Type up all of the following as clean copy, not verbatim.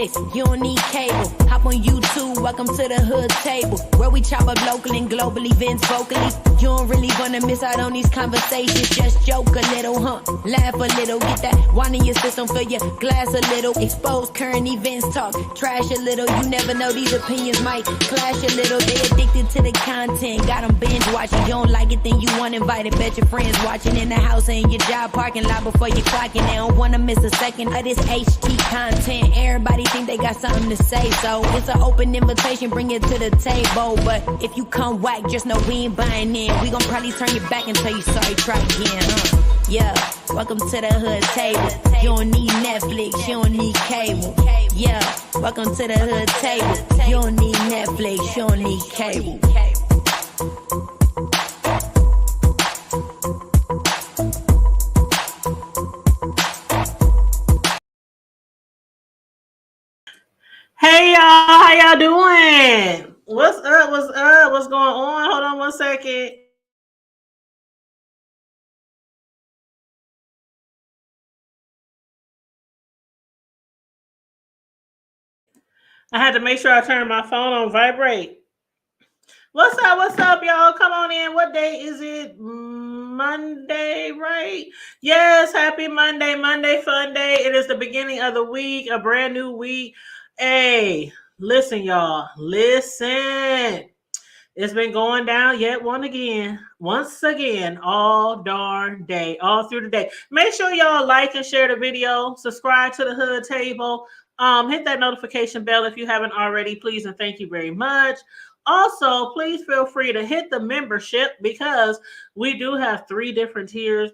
Netflix, you don't need cable. Hop on YouTube, welcome to the hood table, where we chop up local and global events vocally. You don't really wanna miss out on these conversations. Just joke a little, laugh a little, get that wine in your system, fill your glass a little. Expose current events, talk trash a little. You never know, these opinions might clash a little. They addicted to the content, got them binge watching. You don't like it, then you want invited. Bet your friends watching in the house and your job parking lot before you clocking. They don't wanna miss a second of this HD content. Everybody think they got something to say, so it's an open invitation, bring it to the table. But if you come whack, just know we ain't buying in. We gon' probably turn your back and tell you sorry, try again, Yeah, welcome to the hood table. You don't need Netflix, you don't need cable. Yeah, welcome to the hood table. You don't need Netflix, you don't need cable. Hey y'all, how y'all doing? What's up? What's up? What's going on? Hold on one second. I had to make sure I turned my phone on vibrate. What's up? What's up, y'all? Come on in. What day is it? Monday, right? Yes, happy Monday. Monday fun day. It is the beginning of the week, a brand new week. Hey, listen, y'all. Listen. It's been going down yet once again, all darn day, all through the day. Make sure y'all like and share the video, subscribe to the Hood Table, hit that notification bell if you haven't already, please, and thank you very much. Also, please feel free to hit the membership because we do have 3 different tiers.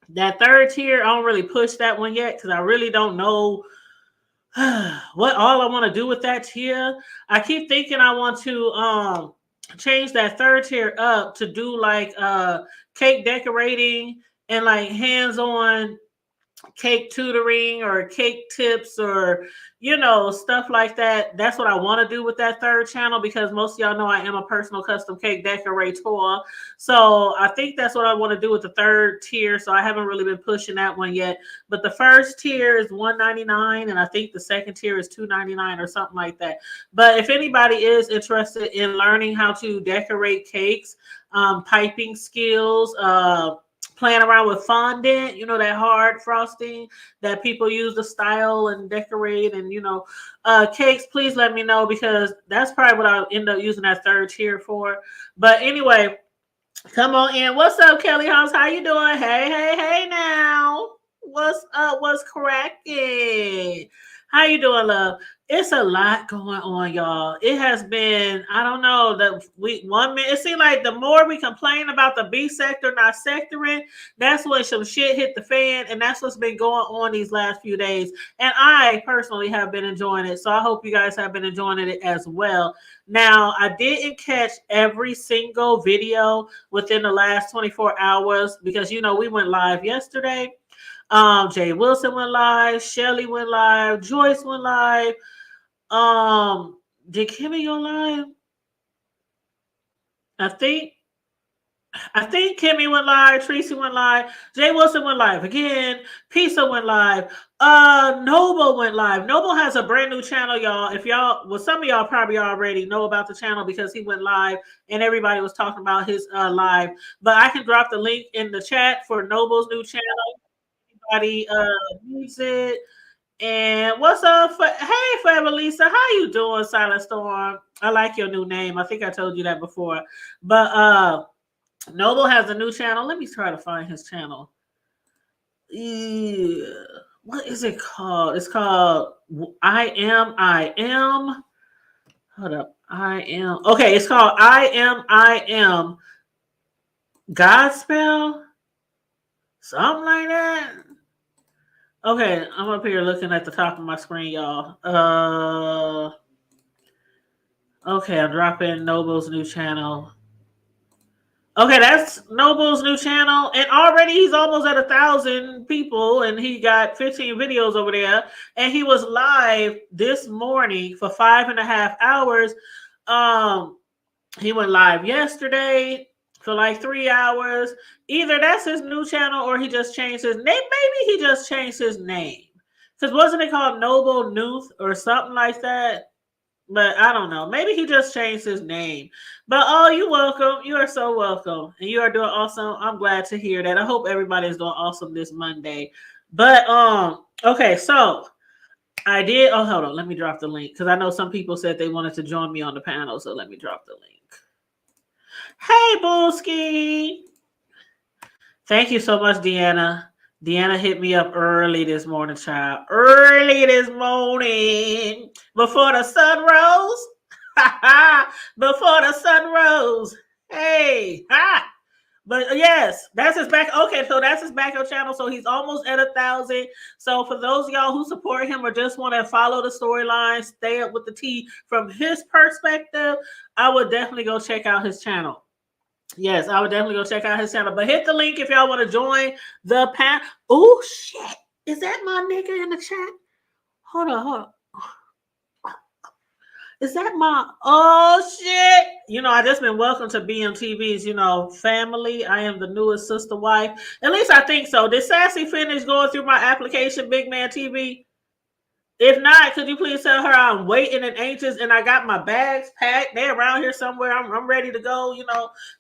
That third tier, I don't really push that one yet because I really don't know what all I want to do with that tier. I keep thinking I want to change that third tier up to do like cake decorating and like hands-on cake tutoring or cake tips or stuff like that. That's what I want to do with that third channel because most of y'all know I am a personal custom cake decorator. So I think that's what I want to do with the third tier. So I haven't really been pushing that one yet. But the first tier is $199 and I think the second tier is $299 or something like that. But if anybody is interested in learning how to decorate cakes, piping skills, playing around with fondant, that hard frosting that people use to style and decorate and, cakes, please let me know because that's probably what I'll end up using that third tier for. But anyway, come on in. What's up, Kelly House? How you doing? Hey now. What's up? What's cracking? How you doing, love? It's a lot going on, y'all. It has been, I don't know, it seems like the more we complain about the B sector not sectoring, that's when some shit hit the fan, and that's what's been going on these last few days. And I personally have been enjoying it, so I hope you guys have been enjoying it as well. Now, I didn't catch every single video within the last 24 hours because, we went live yesterday. Jay Wilson went live, Shelly went live, Joyce went live. Did Kimmie go live? I think Kimmie went live, Treecey went live, Jay Wilson went live again, Pizza went live, Noble went live. Noble has a brand new channel, y'all. Some of y'all probably already know about the channel because he went live and everybody was talking about his live. But I can drop the link in the chat for Noble's new channel. Everybody needs it. And what's up? Hey, Forever Lisa. How you doing, Silent Storm? I like your new name. I think I told you that before. But Noble has a new channel. Let me try to find his channel. Yeah. What is it called? It's called I Am. Hold up. Okay, it's called I Am Godspell. Something like that. Okay, I'm up here looking at the top of my screen, y'all. Okay, I'm dropping Noble's new channel. Okay, that's Noble's new channel. And already he's almost at 1,000 people and he got 15 videos over there. And he was live this morning for 5.5 hours. He went live yesterday for like 3 hours. Either that's his new channel or he just changed his name. Maybe he just changed his name. Because wasn't it called Noble Nuth or something like that? But I don't know. Maybe he just changed his name. But oh, you're welcome. You are so welcome. And you are doing awesome. I'm glad to hear that. I hope everybody is doing awesome this Monday. But okay, so I did. Oh, hold on. Let me drop the link because I know some people said they wanted to join me on the panel. So let me drop the link. Hey, Booski. Thank you so much, Deanna. Deanna hit me up early this morning, child. Early this morning. Before the sun rose. Before the sun rose. Hey. Ha. But yes, that's his back. Okay, so that's his backup channel. So he's almost at 1,000. So for those of y'all who support him or just want to follow the storyline, stay up with the tea from his perspective, I would definitely go check out his channel. Yes, I would definitely go check out his channel. But hit the link if y'all want to join the panel. Oh, shit. Is that my nigga in the chat? Hold on. Is that my... Oh, shit. You know, I just been welcomed to BMTV's, family. I am the newest sister wife. At least I think so. Did Sassy finish going through my application, Big Man TV? If not, could you please tell her I'm waiting and anxious and I got my bags packed? They're around here somewhere. I'm ready to go,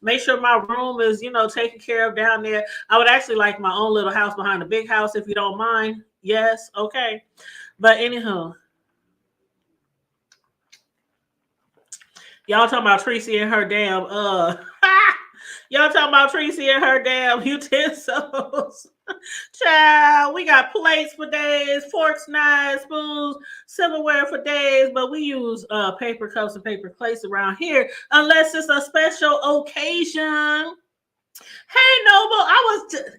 make sure my room is, taken care of down there. I would actually like my own little house behind the big house if you don't mind. Yes, okay. But anywho, y'all talking about Treecey and her damn, y'all talking about Treecey and her damn utensils. Child, we got plates for days, forks, knives, spoons, silverware for days, but we use paper cups and paper plates around here unless it's a special occasion. Hey, Noble,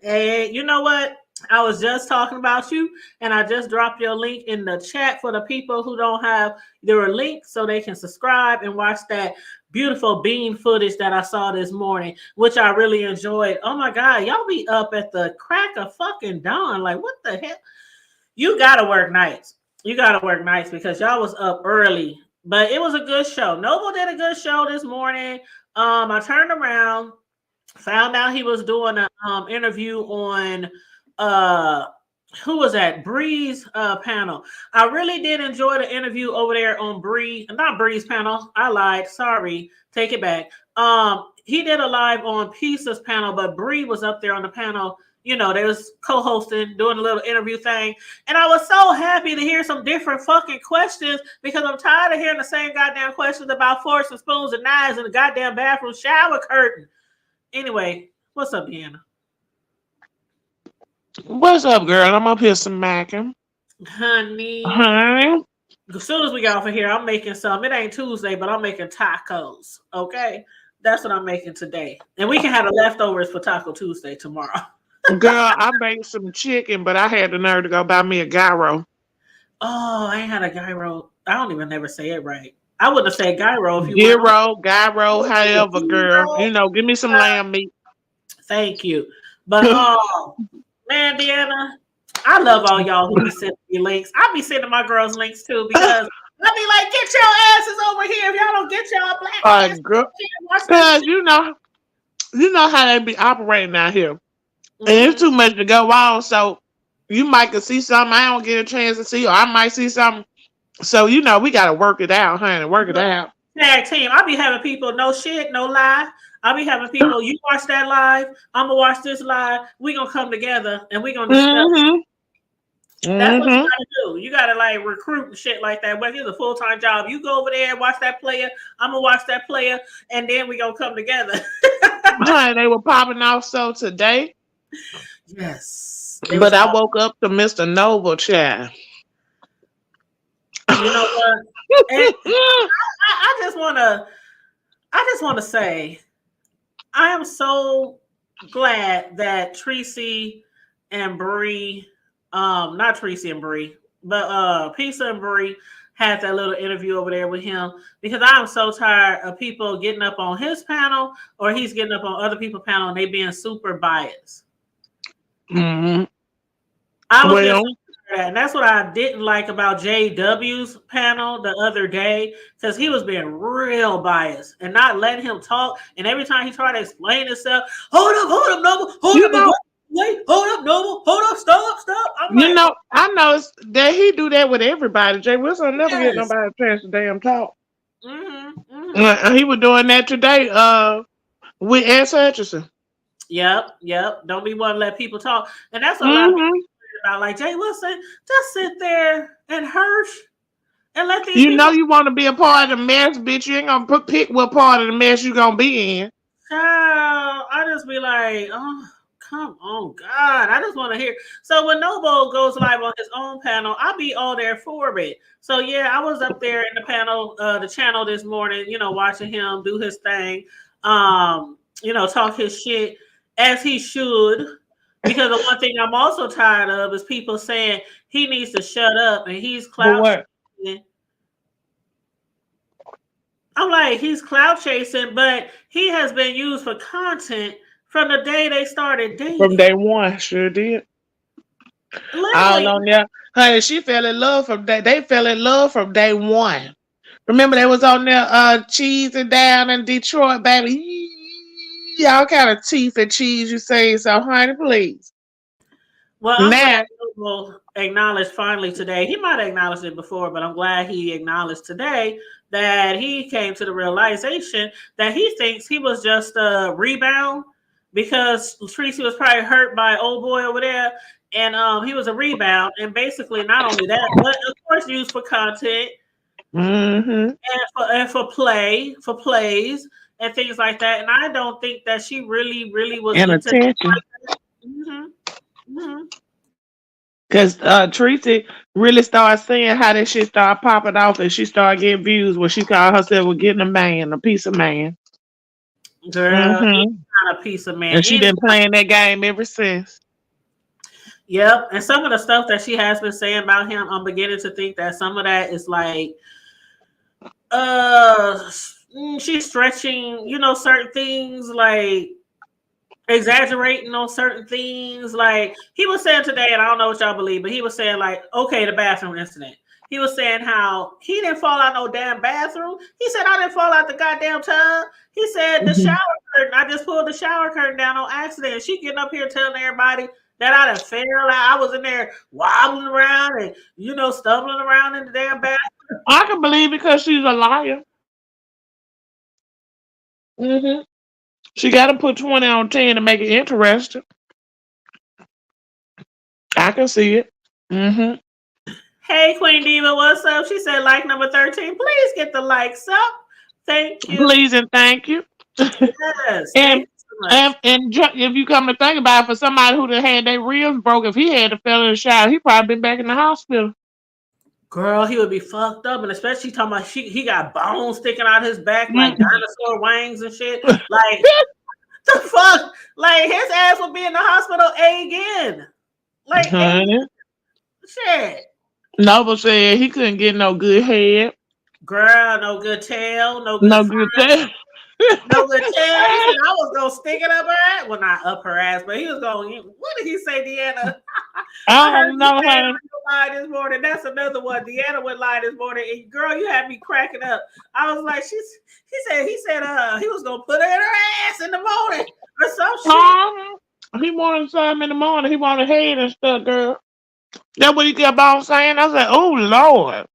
hey, you know what? I was just talking about you, and I just dropped your link in the chat for the people who don't have their link so they can subscribe and watch that beautiful bean footage that I saw this morning, which I really enjoyed. Oh my God, y'all be up at the crack of fucking dawn. Like, what the hell? You gotta work nights. You gotta work nights because y'all was up early. But it was a good show. Noble did a good show this morning. I turned around, found out he was doing an interview on who was that? Bree's panel. I really did enjoy the interview over there on not Bree's panel. I lied. Sorry. Take it back. He did a live on Pisa's panel, but Bree was up there on the panel. They was co-hosting, doing a little interview thing. And I was so happy to hear some different fucking questions because I'm tired of hearing the same goddamn questions about forks and spoons and knives and the goddamn bathroom shower curtain. Anyway, what's up, Deanna? What's up, girl? I'm up here smacking. Honey. As soon as we get off of here, I'm making some. It ain't Tuesday, but I'm making tacos. Okay? That's what I'm making today. And we can have the leftovers for Taco Tuesday tomorrow. Girl, I made some chicken, but I had the nerve to go buy me a gyro. Oh, I ain't had a gyro. I don't even never say it right. I wouldn't have said gyro if you gyro, however, girl. Give me some lamb meat. Thank you. But man, Deanna, I love all y'all who be sending me links. I be sending my girls links too because I be like, get your asses over here if y'all don't get y'all black asses. Girl, because you know how they be operating out here. Mm-hmm. And it's too much to go on. So you might could see something I don't get a chance to see, or I might see something. So we gotta work it out, honey. Work it out. Tag team. I be having people, no shit, no lie. I'll be having people, you watch that live, I'm going to watch this live. We're going to come together and we're going to discuss. Mm-hmm. That's what you got to do. You got to recruit and shit like that. Whether it's a full-time job, you go over there and watch that player. I'm going to watch that player and then we're going to come together. They were popping off so today. Yes. But I woke up to Mr. Noble, child. You know what? I just want to say, I am so glad that Treecey and Bree, not Treecey and Bree, but Pisa and Bree had that little interview over there with him because I'm so tired of people getting up on his panel or he's getting up on other people's panel and they being super biased. Mm-hmm. And that's what I didn't like about JW's panel the other day because he was being real biased and not letting him talk. And every time he tried to explain himself, hold up, Noble, hold up. wait, hold up, Noble, hold up, stop. I'm like, I noticed that he do that with everybody. Jay Wilson never get yes. nobody a chance to damn talk. Mm-hmm. He was doing that today with S. Hutchinson. Yep. Don't be one to let people talk. And that's what a lot of people Mm-hmm. about. Like, Jay Wilson, just sit there and Hirsch and let these You know people. you want to be a part of the mess, bitch. You ain't gonna pick what part of the mess you gonna be in. Child, I just be like, oh, come on, God. I just want to hear. So when Noble goes live on his own panel, I'll be all there for it. So yeah, I was up there in the panel, the channel this morning, watching him do his thing, talk his shit as he should. Because the one thing I'm also tired of is people saying he needs to shut up and he's But clout what? chasing. I'm like, he's clout chasing, but he has been used for content from the day they started From dating. day one, sure did. All Literally. on there. Honey, she fell in love from day. They fell in love from day one. Remember they was on there cheesing down in Detroit, baby. Y'all kind of teeth and cheese you say so, honey, please. Well, I'm glad Now, Noble acknowledged finally today. He might have acknowledged it before, but I'm glad he acknowledged today that he came to the realization that he thinks he was just a rebound because Treecey was probably hurt by old boy over there, and he was a rebound. And basically, not only that, but of course, used for content mm-hmm. for plays and things like that. And I don't think that she really was And into him attention. like that. Mm-hmm. Because Treecey really started seeing how that shit started popping off and she started getting views when she called herself getting a man, a piece of man. Girl, he's Mm-hmm. not a piece of man. And she been playing that game ever since. Yep. And some of the stuff that she has been saying about him, I'm beginning to think that some of that is like she's stretching, certain things, like exaggerating on certain things. Like he was saying today, and I don't know what y'all believe, but he was saying like, okay, the bathroom incident. He was saying how he didn't fall out no damn bathroom. He said I didn't fall out the goddamn tub. He said the shower curtain. I just pulled the shower curtain down on accident. She getting up here telling everybody that I done fell out. I was in there wobbling around and stumbling around in the damn bathroom. I can believe because she's a liar. Mm-hmm. She got to put 20 on 10 to make it interesting. I can see it. Mm-hmm. Hey, Queen Diva, what's up? She said like number 13. Please get the likes up. Thank you. Please and thank you. Yes. and, Thank you so much. if you come to think about it, for somebody who done had their ribs broke, if he had to fell in the shower, he probably been back in the hospital. Girl, he would be fucked up, and especially talking about he got bones sticking out his back like dinosaur wings and shit. Like the fuck, like his ass would be in the hospital again. Like Honey. shit. Noble said he couldn't get no good head. Girl, no good tail, no good No front, good tail. no good tail. He said I was gonna stick it up her ass. Well, not up her ass, but he was going. What did he say, Deanna? I I heard don't you know, saying honey. lie this morning. That's another one. Deanna would lie this morning. And girl, you had me cracking up. I was like, he said he was gonna put her in her ass in the morning or some shit. He wanted something in the morning. He wanted head and stuff, girl. That's what he kept on saying. I was like, oh, Lord.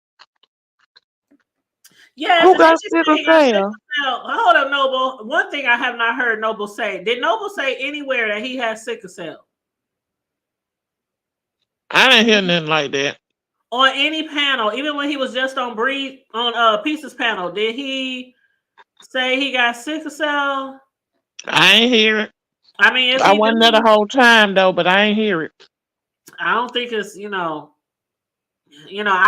Yes, Who and then got she sick said of he got sickle cell? cell. Hold up, Noble. One thing I have not heard Noble say. Did Noble say anywhere that he has sickle cell? I didn't hear nothing like that. On any panel, even when he was just on Breed on Pieces panel, did he say he got sickle cell? I ain't hear it. I mean, if I he wasn't there the do, whole time, though, but I ain't hear it. I don't think it's I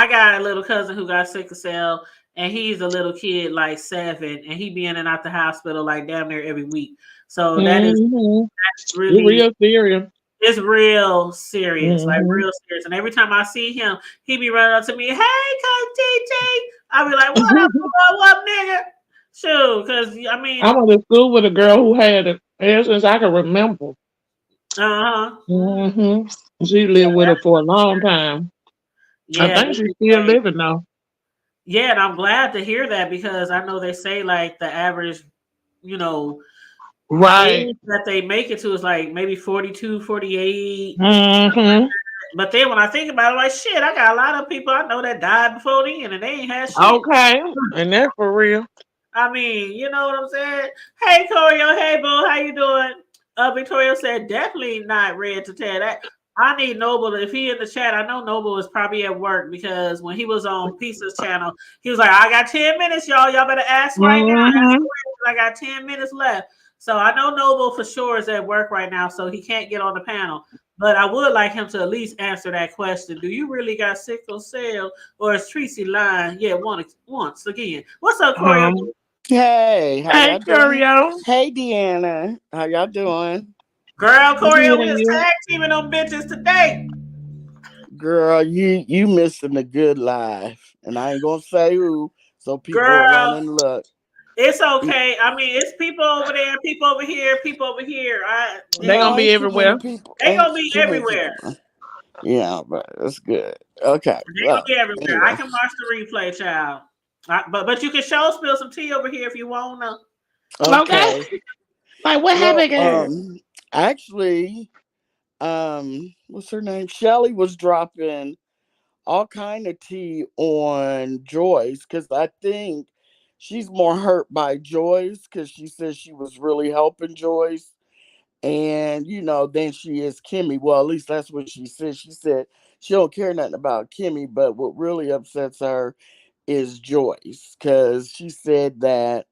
got a little cousin who got sickle cell, and he's a little kid, like 7, and he be in and out the hospital like damn near every week. So that's It's really real serious. it's real serious, like Mm-hmm. real serious. And every time I see him, he be running up to me, "Hey, Coach TJ." I be like, "What up, boy? What up, nigga?" Sure, because I mean, I went to school with a girl who had it ever since I can remember. Mm-hmm. She Yeah, lived with her for a long time. I yeah, think she's still living now. and I'm glad to hear that because I know they say like the average, you know, Right. age that they make it to is like maybe 42, 48. Mm-hmm. But then when I think about it, like shit, I got a lot of people I know that died before then and they ain't had shit. Okay. And that's for real. I mean, you know what I'm saying? Hey Corio, hey boo, how you doing? Victoria said definitely not red to tell that. I need Noble. If he in the chat, I know Noble is probably at work because when he was on Pizza's channel, he was like, I got 10 minutes, y'all. Y'all better ask right now. Ask Mm-hmm. away. I got 10 minutes left. So I know Noble for sure is at work right now, so he can't get on the panel. But I would like him to at least answer that question. Do you really got sickle cell or is Treecey lying? Yeah, once again. What's up, Corio? Hey, how Hey, y'all doing? Curio. Hey, Deanna, how y'all doing? Girl, Corio, Good we and was you. tag teaming them bitches today. Girl, you missing the good life, and I ain't gonna say who, so people will run Girl, and look. it's E- okay. I mean, it's people over there, people over here, people over here. You They know, gonna No, be ain't too many everywhere. people. they Ain't gonna be too many everywhere. people. Yeah, but it's good. Okay. They gonna Well, be everywhere. I anyway. can watch the replay, child. But you can show spill some tea over here if you wanna. Okay. Okay. Like what Well, happened, girl? actually, what's her name? Shelly was dropping all kind of tea on Joyce because I think she's more hurt by Joyce because she says she was really helping Joyce. And then she is Kimmie. Well, at least that's what she said. She said she don't care nothing about Kimmie, but what really upsets her is Joyce because she said that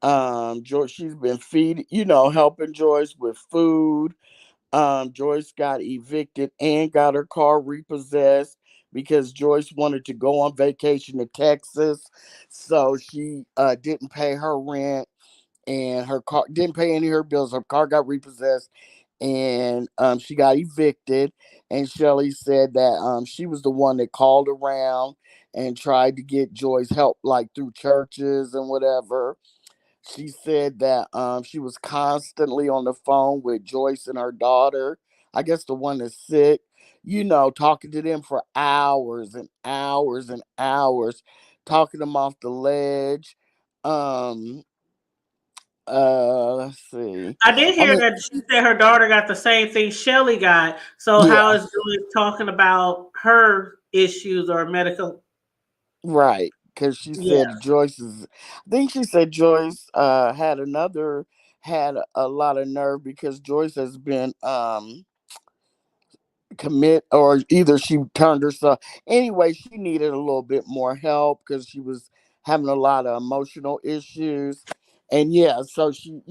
Joyce she's been feeding, helping Joyce with food. Joyce got evicted and got her car repossessed because Joyce wanted to go on vacation to Texas. So she didn't pay her rent and her car didn't pay any of her bills. Her car got repossessed and she got evicted. And Shelly said that she was the one that called around and tried to get Joyce help, like through churches and whatever. She said that she was constantly on the phone with Joyce and her daughter. I guess the one that's sick, talking to them for hours and hours and hours, talking them off the ledge. Um, let's see. I did I hear mean, that she said her daughter got the same thing Shelly got. So how yeah, is Julie talking about her issues or medical? right. Because she Yeah. said I think she said Joyce had a lot of nerve because Joyce has been commit, or either she turned herself anyway. She needed a little bit more help because she was having a lot of emotional issues. And yeah, so she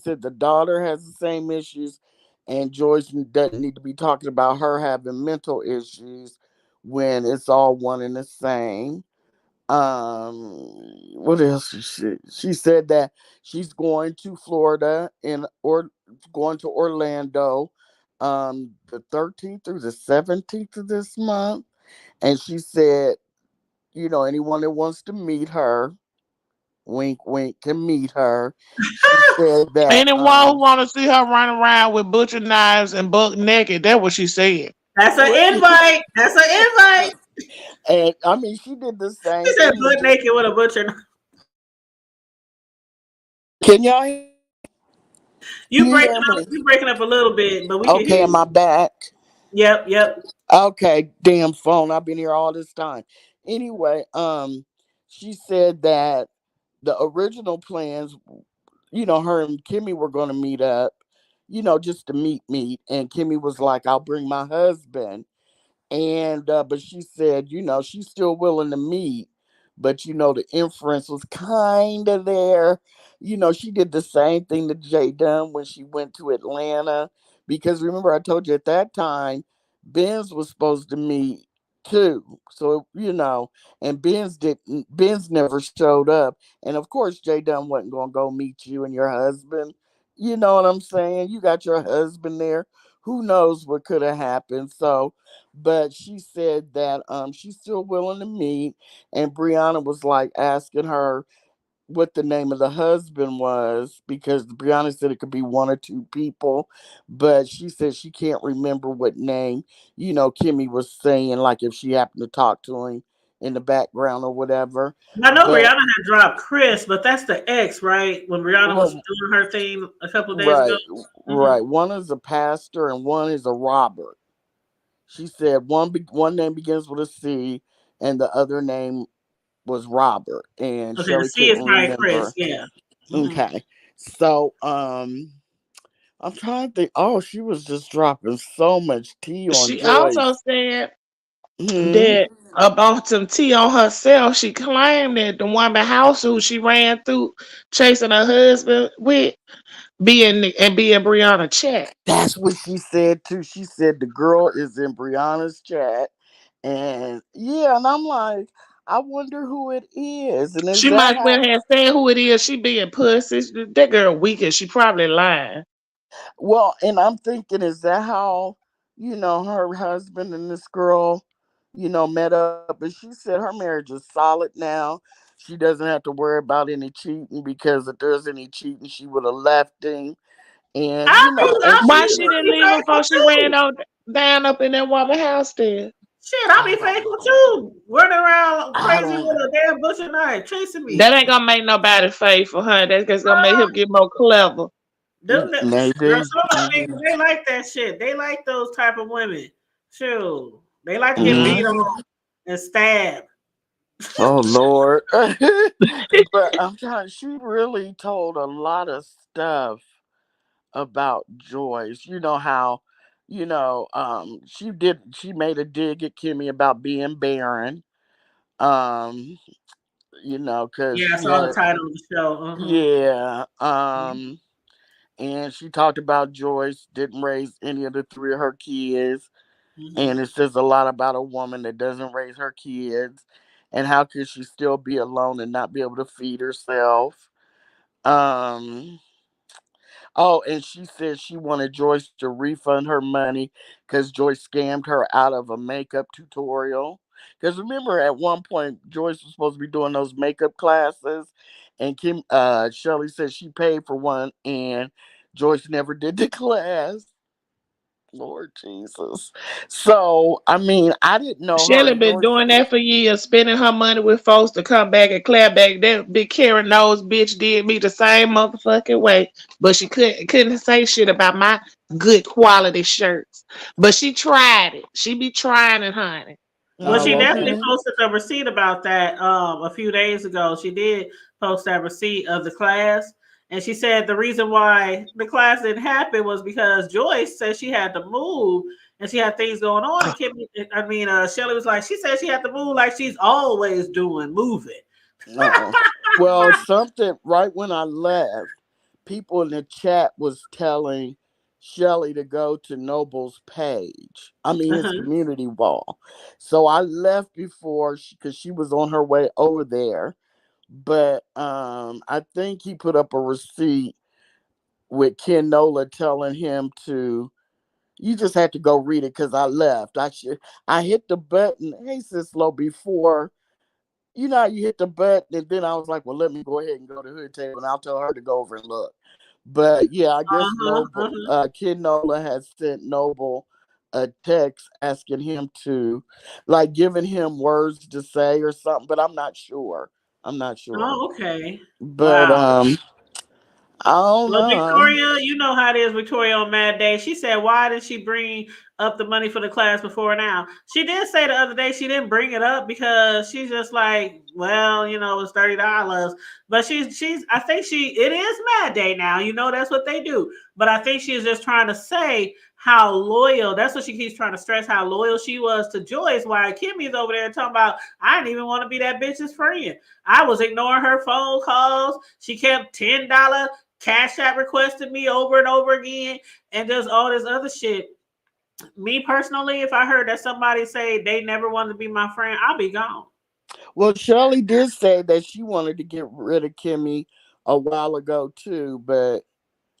said the daughter has the same issues, and Joyce doesn't need to be talking about her having mental issues when it's all one and the same. What else she said that she's going to Florida or going to Orlando the 13th through the 17th of this month. And she said, anyone that wants to meet her, wink wink, can meet her. She said that Anyone who want to see her run around with butcher knives and buck naked, that's what she said. That's an what invite. That's an invite. and I mean she did the She same said thing butt naked with a butcher. can y'all hear You breaking up? me? You breaking up a little bit, but we can hear Okay, am you. I back? Yep, yep. Okay, damn phone. I've been here all this time. Anyway, she said that the original plans, her and Kimmie were going to meet up, just to meet. And Kimmie was like, I'll bring my husband. And but she said, she's still willing to meet, but the inference was kind of there. She did the same thing to Jay Dunn when she went to Atlanta, because remember I told you at that time Benz was supposed to meet too. So and Benz never showed up, and of course Jay Dunn wasn't gonna go meet you and your husband. You know what I'm saying? You got your husband there. Who knows what could have happened? So but she said that she's still willing to meet. And Brianna was like asking her what the name of the husband was, because Brianna said it could be one or two people, but she said she can't remember what name. Kimmie was saying, like, if she happened to talk to him in the background or whatever. I know Rihanna But had dropped Chris, but that's the ex, right? When Rihanna was well, doing her thing a couple of days ago. right, Hmm. right. One is a pastor and one is a Robert. She said one name begins with a C, and the other name was Robert, and Okay, the Shelly C is couldn't probably Chris. remember. Yeah. Hmm. Okay, so I'm trying to think. Oh, she was just dropping so much tea on She also Joyce. said Hmm. that about some tea on herself. She claimed that the woman house who she ran through chasing her husband with being Brianna Chat. That's what she said too. She said the girl is in Brianna's chat, and yeah, and I'm like, I wonder who it is, and is She that might well how? have said who it is. She being pussy. That girl weak and she probably lying. Well, and I'm thinking, is that how her husband and this girl, met up? And she said her marriage is solid now. She doesn't have to worry about any cheating because if there's any cheating, she would have left him. And and she Why she I'll said, didn't be leave faithful before she ran too. on down up in that woman house then? Shit, I'll be I don't faithful know. too. Running around I crazy don't. with a damn butcher knife chasing me. That ain't gonna make nobody faithful, huh? That's just gonna make Uh, him get more clever. Girl, Maybe. some of those Maybe. niggas, they like that shit. They like those type of women. Shoot. They like to get beat Mhm. on and stabbed. Oh Lord. But I'm trying. She really told a lot of stuff about Joyce. You know how, she made a dig at Kimmie about being barren. Um, because Yeah, I she saw the had, title of the show. Uh-huh. yeah. And she talked about Joyce didn't raise any of the three of her kids. Hmm. And it says a lot about a woman that doesn't raise her kids. And how could she still be alone and not be able to feed herself? Um, Oh, and she said she wanted Joyce to refund her money because Joyce scammed her out of a makeup tutorial. Because remember, at one point, Joyce was supposed to be doing those makeup classes, and Shelly said she paid for one, and Joyce never did the class. Lord Jesus. So, I mean, I didn't know her Shelly and been Joyce. doing that for years, spending her money with folks to come back and clap back. That big Karen nose bitch did me the same motherfucking way, but she couldn't say shit about my good quality shirts. But she tried it. She be trying it, honey. Well, she Oh, definitely okay. posted a receipt about that a few days ago. She did post that receipt of the class. And she said the reason why the class didn't happen was because Joyce said she had to move and she had things going on. And Shelly was like, she said she had to move like she's always doing, moving. Oh. Well, something right when I left, people in the chat was telling Shelly to go to Noble's page. I mean his Uh-huh. community wall. So I left before because she was on her way over there. But I think he put up a receipt with Ken Nola telling him to. You just had to go read it because I left. I hit the button. Hey, sis, low before how you hit the button, and then I was like, well, let me go ahead and go to Hood Table, and I'll tell her to go over and look. But yeah, I guess Uh-huh. Uh-huh. Kid Nola had sent Noble a text asking him to, like, giving him words to say or something, but I'm not sure. I'm not sure. Oh, okay. But Wow. I don't Well, know. Victoria, you know how it is, Victoria on Mad Day. She said, why did she bring up the money for the class before now? She did say the other day she didn't bring it up because she's just like, well, it's $30. But I think it is Mad Day now. That's what they do. But I think she's just trying to say how loyal, that's what she keeps trying to stress, how loyal she was to Joyce, while Kimmie's over there talking about, I didn't even want to be that bitch's friend. I was ignoring her phone calls. She kept $10 Cash App requested me over and over again, and just all this other shit. Me personally, if I heard that somebody say they never wanted to be my friend, I'll be gone. Well, Shirley did say that she wanted to get rid of Kimmy a while ago too, but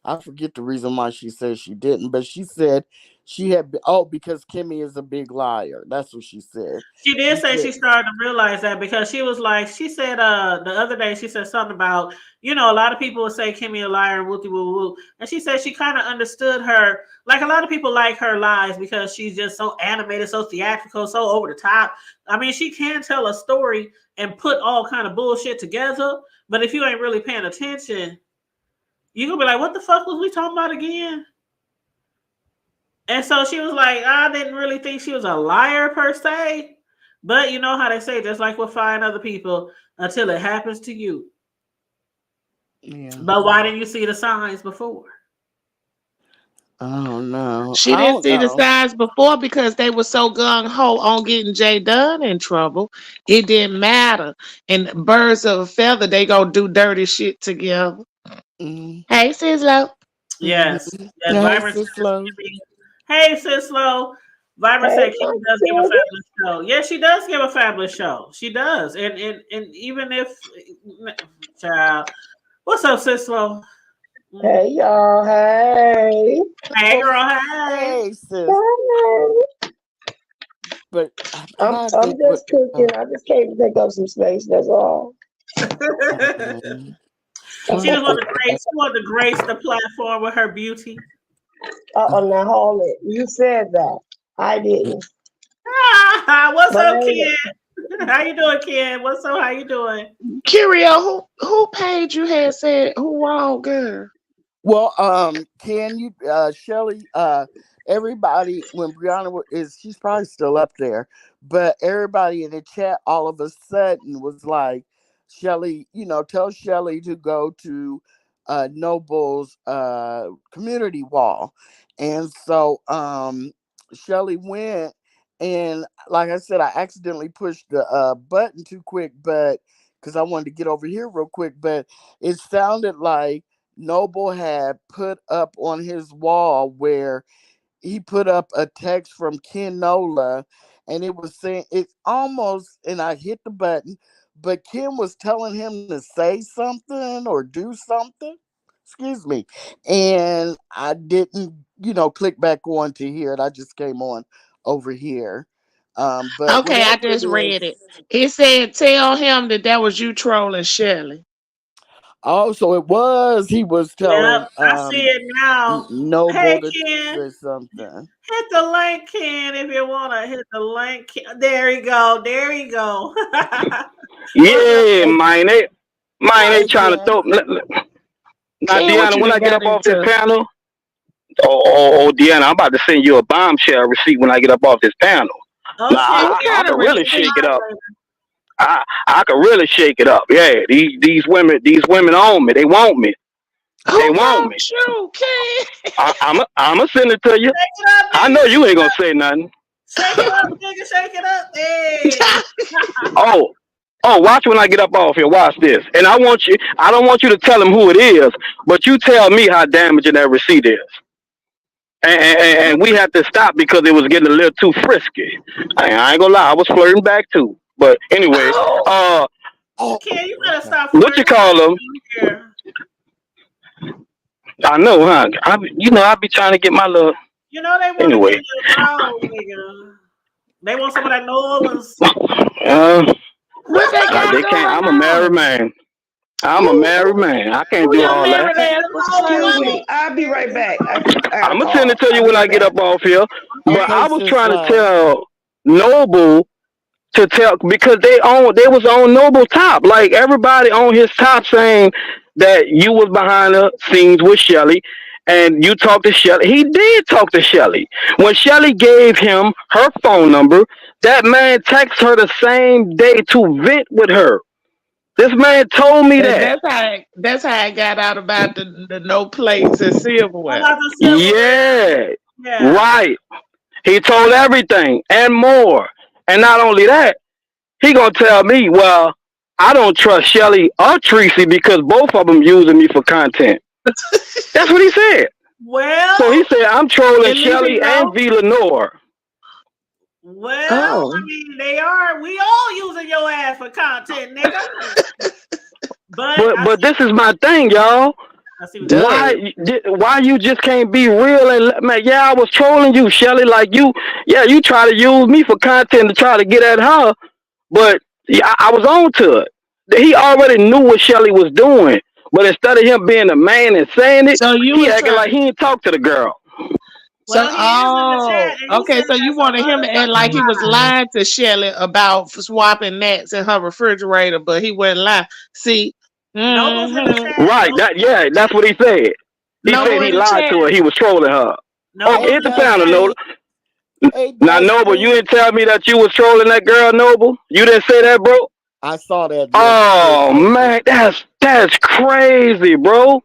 I forget the reason why she said she didn't, but she said she had because Kimmie is a big liar. That's what she said. She did She say said, she started to realize that because she was like, she said the other day, she said something about, a lot of people would say Kimmie a liar and wooty woo woo. And she said she kind of understood her. Like a lot of people like her lies because she's just so animated, so theatrical, so over the top. I mean, she can tell a story and put all kind of bullshit together. But if you ain't really paying attention, you gonna be like, what the fuck was we talking about again? And so she was like, I didn't really think she was a liar per se. But you know how they say, just like with fine other people, until it happens to you. yeah. But why didn't you see the signs before? I don't know. She I didn't don't see the know. signs before because they were so gung ho on getting Jay Dunn in trouble. It didn't matter. And birds of a feather, they gonna do dirty shit together. Mm-hmm. Hey, Sizzlo. Yes. Mm-hmm. Yes, Hey, Vibrant says Sislo. Kimmie. Hey, Sislo. Vibrant Hey, said Kimmie does give a fabulous show. Yes, she does give a fabulous show. She does. And even if child. What's up, Sislo? hey, y'all. Hey. Hey Well, girl, hey. hey, sis. Hey. But I'm how I'm did what? just cooking. I just came to take up some space. That's all. Um, She just Uh-uh. wanted to grace the platform with her beauty. Now hold it. You said that. I didn't. What's But up, hey, Ken? How you doing, Ken? What's up? How you doing? Curio, who page you had said who wrong, girl? well, can you, Shelly? Everybody, when she's probably still up there, but everybody in the chat all of a sudden was like, Shelly, tell Shelly to go to Noble's community wall, and so Shelly went, and like I said, I accidentally pushed the button too quick, but because I wanted to get over here real quick, but it sounded like Noble had put up on his wall where he put up a text from Ken Nola, and it was saying it's almost, and I hit the button, but Ken was telling him to say something or do something. Excuse me. And I didn't, click back on to hear it. I just came on over here. But Okay, I whatever it just is, read it. It said, tell him that was you trolling Shelly. oh, so it was, he was Yep, telling I see it now. Hey, Noble to Ken, say something. hit the link, Ken, if you want to hit the link. There you go. There you go. What's up, Yeah, Ken? mine, they Hey, trying to Ken. throw. Now, Ken, what Deanna, you when I done get got up off this into? panel, Deanna, I'm about to send you a bombshell receipt when I get up off this panel. Oh, Now, shit, What I Ken. kind could of really Say shake receipt? it up. hi, I could really shake it up. Yeah, these women own me. They want me. They Who want me. wants you, Ken? I'ma send it to you. shake it up, I nigga. know you ain't gonna say nothing. Shake it up, nigga. Shake it up. Hey. Oh, watch when I get up off here. Watch this. And I don't want you to tell him who it is, but you tell me how damaging that receipt is. And we had to stop because it was getting a little too frisky. I ain't gonna lie, I was flirting back too. But anyway, Oh, Oh, Ken, you better okay. stop what you flirting. call them? Here. I know, huh? I be trying to get my little. You know they want to give Anyway, you a draw, nigga. They want some of that New Orleans. uh, what they got they can't. going I'm a married on? man. I'm a Who, married who, man. I can't who do your all that. married Take ass them was old Excuse flirting me. with? money. I'll be right back. I got a I'm gonna send call. it to you I'll when be I right get back. up off here. But Okay. I Okay, was sis trying to love. tell Noble to tell because they was on Noble top. Like everybody on his top saying that you was behind the scenes with Shelly and you talked to Shelly. He did talk to Shelly. When Shelly gave him her phone number, that man texted her the same day to vent with her. This man told me And that. that's how I got out about the no plates and silverware. About the silverware. Yeah. Yeah. Right. He told everything and more. And not only that, he gonna tell me, well, I don't trust Shelly or Treecey because both of them using me for content. That's what he said. So he Well, said I'm trolling And leave it Shelly and go. V Lenore. well, I Oh, mean, they are. We all using your ass for content, nigga. But But I see. this is my thing, y'all. I see what you're saying. Duh. Why you just can't be real and man? Yeah, I was trolling you, Shelly. Like you, yeah, you try to use me for content to try to get at her, but yeah, I was on to it. He already knew what Shelly was doing, but instead of him being a man and saying it, So you he was acting trying like to. he ain't talk to the girl. So Well, he is in the chat, and he okay. said So you that's a wanted him to act like he was motherfucking lie. lying to Shelly about swapping gnats in her refrigerator, but he wasn't lying. See, Noble's in the mm-hmm. chat. Right? Noble, That yeah, that's what he said. He Noble said Noble in he in the the lied chat. to her. chat. He was trolling her. Oh, Noble Hey, here's in the the panel, chat. Noble. Dusty. Hey, Now, Noble, Dusty. you didn't tell me that you was trolling that girl, Noble. You didn't say that, bro. I saw that yesterday, Oh Noble. man, that's crazy, bro.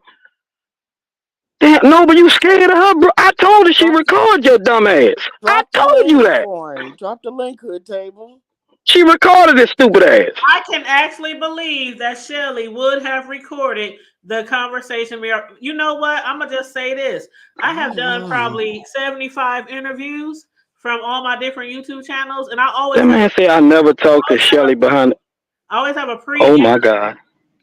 Damn, Noble, you scared of her, bro? I told her she Drop the recorded your dumb ass. I drop the told you link that. for him. Drop the link, Hood Table. She recorded this stupid ass. I can actually believe that Shelly would have recorded the conversation. You know what? I'm gonna just say this. I have done Mm. probably 75 interviews from all my different YouTube channels, and I always That have a man said I never talked to Shelly behind. I always have a Oh pre my god.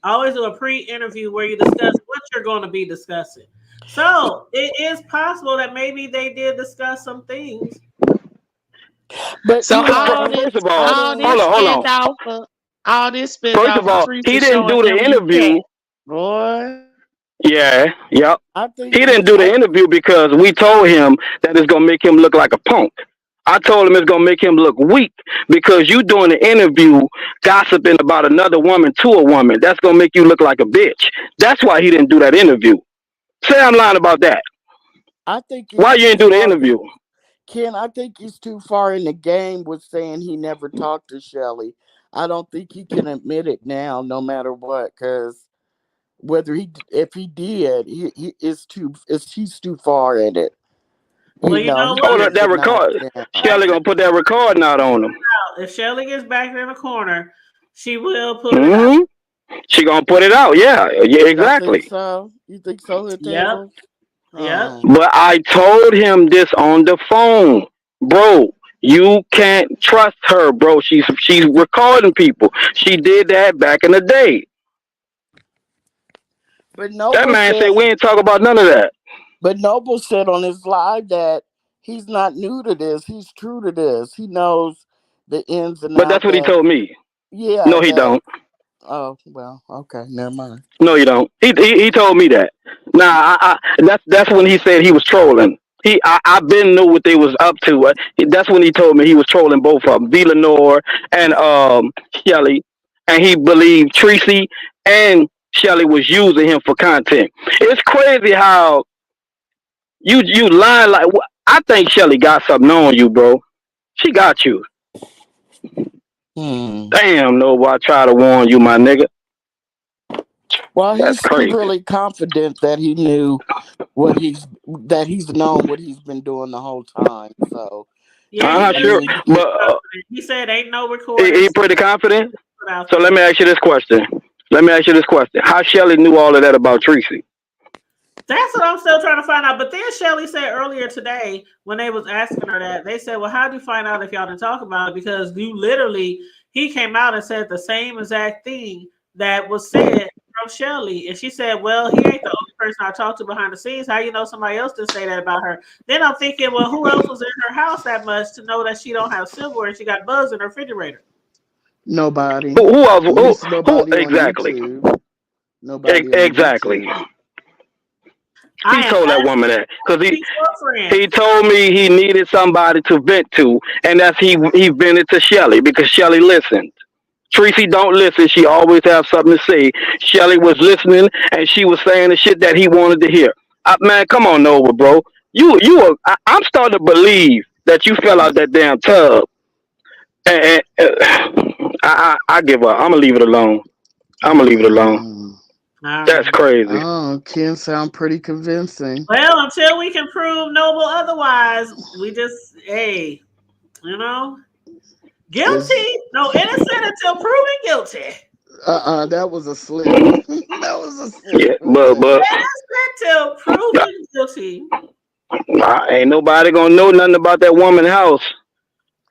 I always do a pre-interview where you discuss what you're going to be discussing. So it is possible that maybe they did discuss some things. But So you know, First of all hold this on, hold spent on. off of First of all, he Treecey didn't showing do the them you cat. interview. Boy. Yeah, yep. I think He didn't do the interview because we told him that it's gonna make him look like a punk. I told him it's gonna make him look weak because you doing the interview gossiping about another woman to a woman. That's gonna make you look like a bitch. That's why he didn't do that interview. Say I'm lying about that. I think he's Why you too didn't do the far. interview? Ken, I think he's too far in the game with saying he never talked to Shelly. I don't think he can admit it now, no matter what, because if he did, he is he's too far in it. Well, You you know, know he Oh, what? can't that deny record. it now. Shelly gonna put that recording out on him. If Shelly gets back in the corner, she will put it out. Hmm. She gonna put it out. Yeah, yeah, Y'all think exactly. so? You think so, Hood Yep. Table? Yep. But I told him this on the phone, bro. You can't trust her, bro. She's recording people. She did that back in the day. But That Noble man said said, we ain't talk about none of that. but Noble said on his live that he's not new to this. He's true to this. He knows the ins and But that's outs what he that. told me. Yeah, No, he that. don't. Oh well, okay, never mind. No, you don't. He told me that. Nah, that's when he said he was trolling. I been knew what they was up to. That's when he told me he was trolling both of them, Lenore and Shelly, and he believed Treecey and Shelly was using him for content. It's crazy how you lying like. I think Shelly got something on you, bro. She got you. Hmm. Damn, no, I try to warn you, my nigga. Well, That's he's crazy. really confident that he knew that he's known what he's been doing the whole time. So, Yeah, I'm he not I sure, mean, definitely you is could. but confident. He said ain't no he recordings pretty confident. put out So let me there. ask you this question. How Shelly knew all of that about Treecey? That's what I'm still trying to find out. But then Shelly said earlier today when they was asking her that, they said, well, how do you find out if y'all didn't talk about it? Because he came out and said the same exact thing that was said from Shelly. And she said, well, he ain't the only person I talked to behind the scenes. How you know somebody else didn't say that about her? Then I'm thinking, well, who else was in her house that much to know that she don't have silverware and she got bugs in her refrigerator? Nobody. Who else? At least Who nobody on exactly? YouTube. Nobody on Exactly. YouTube. He I am told that woman asking that because Treecy's girlfriend. he told me he needed somebody to vent to, and that's he vented to Shelly because Shelly listened. Treecey don't listen. She always have something to say. Shelly was listening, and she was saying the shit that he wanted to hear. Man, come on over, bro. I'm starting to believe that you fell out that damn tub. I give up. I'm gonna leave it alone. I'm gonna leave it alone. Mm. All That's right. crazy. Oh, Ken sound pretty convincing. Well, until we can prove Noble otherwise, we just, hey, you know, Is guilty, no innocent until proven guilty. that was a slip. That was a slip, Yeah, Hood but Table. Innocent till proven guilty. ain't nobody gonna know nothing about that woman's house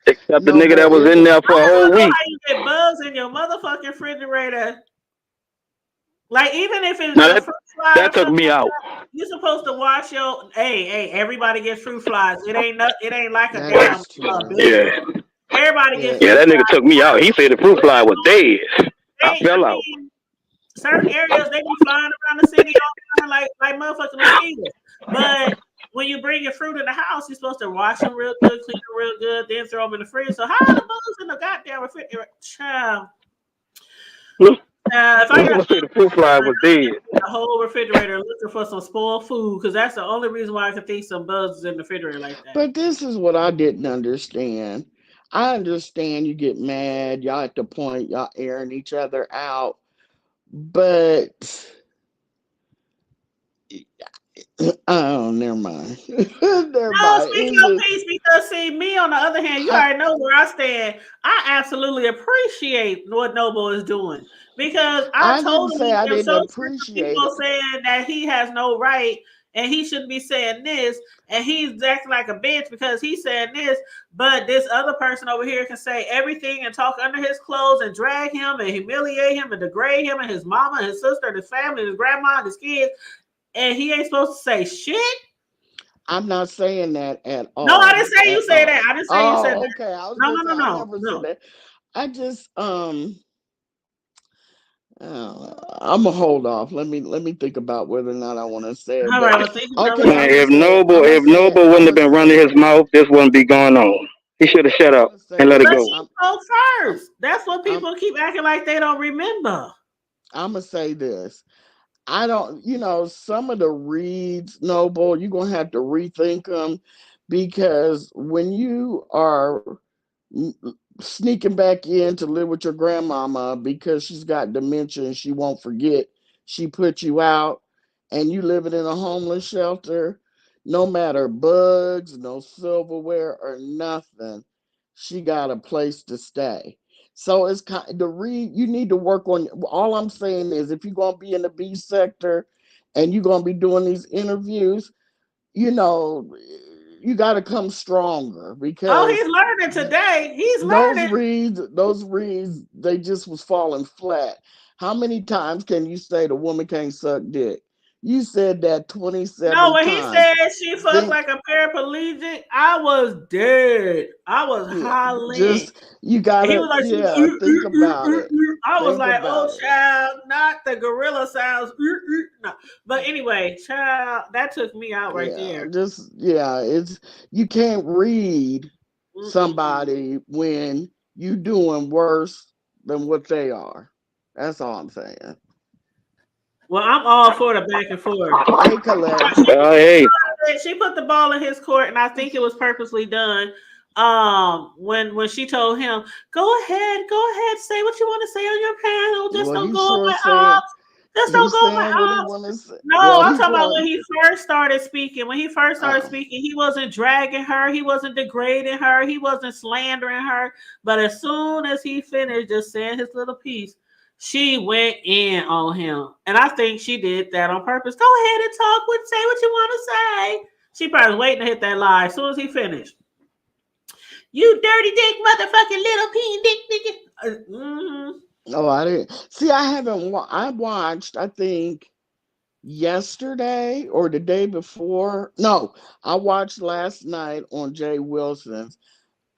except the No, nigga but that was it in was there for a I whole don't know week. how you get bugs in your motherfucking refrigerator Like even if it's Now a that fruit fly or that took something me like out. that, you're supposed to wash your. Hey, everybody gets fruit flies. It ain't like a That damn is true. baby. Yeah, Everybody gets Yeah. yeah, fruit that nigga flies. took me out. He said the fruit What fly you was doing? dead. I I fell out. mean, certain areas they be flying around the city all the time like motherfucking mosquitoes. But when you bring your fruit in the house, you're supposed to wash them real good, clean them real good, then throw them in the fridge. So how are the bugs in the goddamn refrigerator? Child. Look, If I this got nigga said bugs the in the fruit fly refrigerator, was I'm dead. emptying the whole refrigerator looking for some spoiled food because that's the only reason why I can think some bugs is in the refrigerator like that. But this is what I didn't understand. I understand you get mad, y'all at the point y'all airing each other out, but oh, never mind. Never No, mind. speak It's your just piece because see me on the other hand, you I, already know where I stand. I absolutely appreciate what Noble is doing because I I didn't say totally I am didn't so sick of appreciate people it. saying that he has no right and he shouldn't be saying this and he's acting like a bitch because he's saying this, but this other person over here can say everything and talk under his clothes and drag him and humiliate him and degrade him and his mama, his sister, his family, his grandma, and his kids, and he ain't supposed to say shit. I'm not saying that at No, I didn't all. say you At say that. all. I didn't say you said Oh, that. okay. I was No, gonna no, say no, I no, never said no. that. I just I'm gonna hold off. Let me think about whether or not I want to say it. All But right, well, think about okay, what Man, you I'm gonna want. say it. I'm gonna If say it. Noble I'm wouldn't have gonna been say running it. his mouth, this wouldn't be going on. He should have shut I'm up gonna say and let it But this. go. she spoke I'm first. That's what I'm people keep acting like they don't remember. I'm gonna say this. I don't, some of the reads, Noble, you're gonna have to rethink them because when you are sneaking back in to live with your grandmama because she's got dementia and she won't forget she put you out and you living in a homeless shelter, no matter bugs, no silverware or nothing, she got a place to stay. So it's kind the read you need to work on. All I'm saying is if you're gonna be in the B sector and you're gonna be doing these interviews, you know, you got to come stronger Oh, because he's learning today. He's those learning. reads, they just was falling flat. How many times can you say the woman can't suck dick? You said that No, 27 when he times. said she fucked Think, like a paraplegic, I was dead. I was yeah, hollering. just you And he gotta, was like, she was, yeah, think about it. I was Think like, oh, about it. child, not the gorilla sounds. No. But anyway, child, that took me out right Yeah, there. just yeah, it's you can't read Mm-mm-mm. somebody when you doing worse than what they are. That's all I'm saying. Well, I'm all for the back and forth. Hey, Colette. Hey, She put the ball in his court, and I think it was purposely done. When she told him, go ahead, say what you want to say on your panel. Just Well, don't he go over sure saying ops. Just don't he's go over saying what he ops. want to say. No, Well, I'm he talking about going. when he first started speaking. When he first started Oh, speaking, he wasn't dragging her, he wasn't degrading her, he wasn't slandering her. But as soon as he finished just saying his little piece, she went in on him. And I think she did that on purpose. Go ahead and talk say what you want to say. She probably was waiting to hit that lie as soon as he finished. You dirty dick motherfucking little peen dick dick. oh, I didn't see. I haven't. I watched. I think yesterday or the day before. No, I watched last night on Jay Wilson's.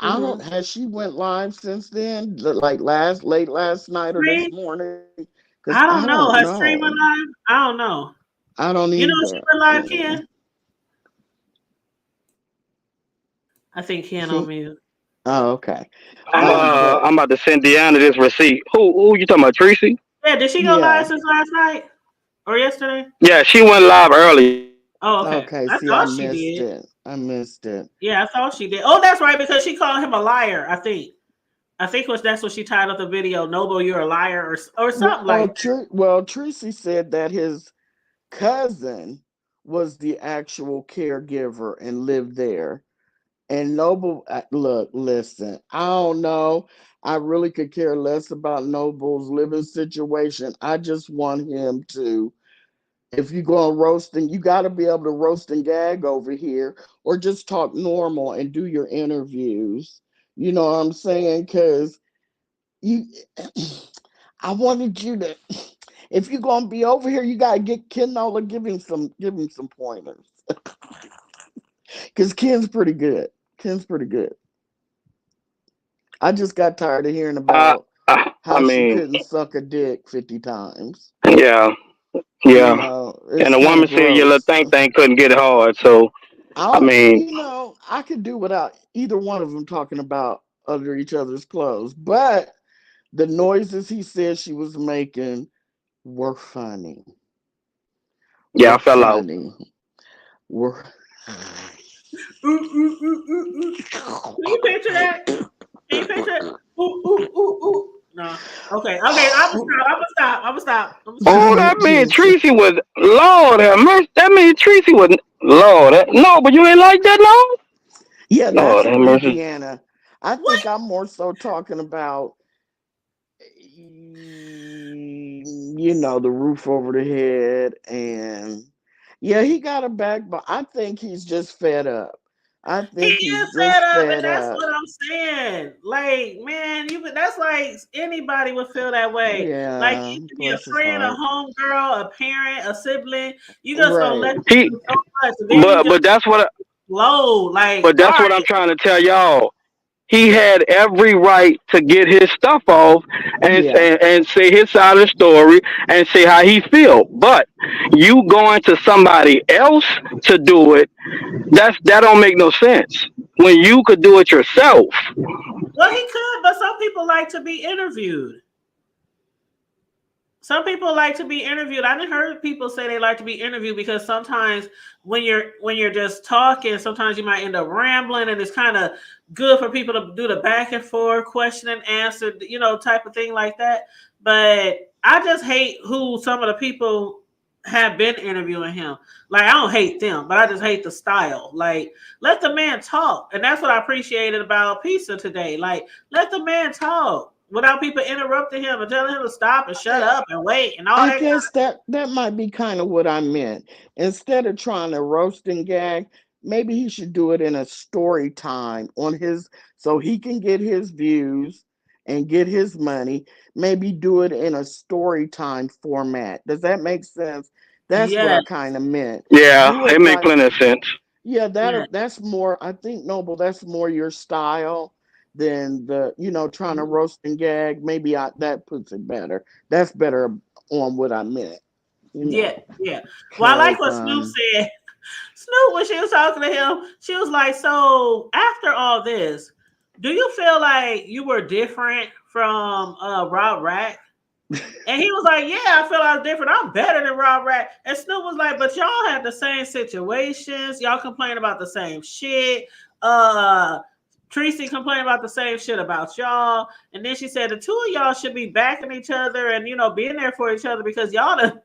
I don't. Mm-hmm. Has she went live since then? Like late last night or this Stream? morning? Because I I don't don't know. Her stream know. went live? I don't know. I don't You know she either. went live, Mm-mm. Ken? I think Ken on He, mute. oh, okay. But I'm about to send Deanna this receipt. Who you talking about, Treecey? Yeah, did she go live yeah. since last night or yesterday? Yeah, she went live earlier. Oh, okay. Okay. I See, I thought she missed did. it. I missed it. Yeah, I thought she did. Oh, that's right, because she called him a liar. I think that's what she titled the video. Noble, you're a liar, or something like that. Treecey said that his cousin was the actual caregiver and lived there. And Noble, look, listen, I don't know. I really could care less about Noble's living situation. I just want him to, if you're going roasting, you got to be able to roast and gag over here or just talk normal and do your interviews. You know what I'm saying? Because you, I wanted you to. if you're gonna be over here, you gotta get Ken Nola, give him some pointers. Cause Ken's pretty good. Ken's pretty good. I just got tired of hearing Uh, about I how she mean, couldn't suck a dick 50 times. yeah, You yeah. know, And it's the kind woman of said your little gross. thing couldn't get it hard. So I mean, I could do without either one of them talking about under each other's clothes, but the noises he said she was making were funny. yeah, I Were fell out. funny. Were Ooh, ooh, ooh, ooh, ooh. Can you picture that? Can you picture it? Ooh, ooh, ooh, ooh. No. Okay. Okay. I'm gonna stop. I'm gonna stop. I'm gonna stop. I'm gonna stop. Oh, that mean Jason. Treecey was Lord have mercy. That mean Treecey was Lord. No, but you ain't like that, Yeah, no. that's Lord have mercy. Louisiana. I What? think I'm more so talking about, the roof over the head. And yeah, he got a back, but I think he's just fed up. I He think is he's fed just up, and fed that's up. what I'm saying. Like, man, you could. That's like anybody would feel that way. Like, Yeah, you could be a bless his friend, a heart. homegirl, a parent, a sibling. You just gonna let Right. them He, do so much, and then you just but that's what, blow. Like, but all that's what I'm right, trying to tell y'all. He had every right to get his stuff off Yeah. and say his side of the story and say how he feel. But you going to somebody else to do it, that don't make no sense. When you could do it yourself. well, he could, but some people like to be interviewed. Some people like to be interviewed. I didn't heard people say they like to be interviewed because sometimes when you're just talking, sometimes you might end up rambling, and it's kind of good for people to do the back and forth, question and answer, type of thing like that. But I just hate who some of the people have been interviewing him. Like, I don't hate them, but I just hate the style. Like, let the man talk, and that's what I appreciated about Pizza today. Like, let the man talk without people interrupting him and telling him to stop and shut I, up and wait and all I that. guess that might be kind of what I meant. Instead of trying to roast and gag, maybe he should do it in a story time on his so he can get his views and get his money. Maybe do it in a story time format. Does that make sense? That's what Yes, I kind of meant. Yeah, Do it it make like plenty of sense. yeah, yes. that's more. I think Noble. That's more your style than the trying to roast and gag. Maybe that puts it better. That's better on what I meant. You Yeah, know, yeah. Well, I like because what Snoop said. Snoop, when she was talking to him, she was like, "So after all this, do you feel like you were different from Rob Rack?" And he was like, "Yeah, I feel I was different. I'm better than Rob Rack." And Snoop was like, "But y'all had the same situations. Y'all complain about the same shit. Uh, Treecey complained about the same shit about y'all." And then she said the two of y'all should be backing each other and being there for each other because y'all done,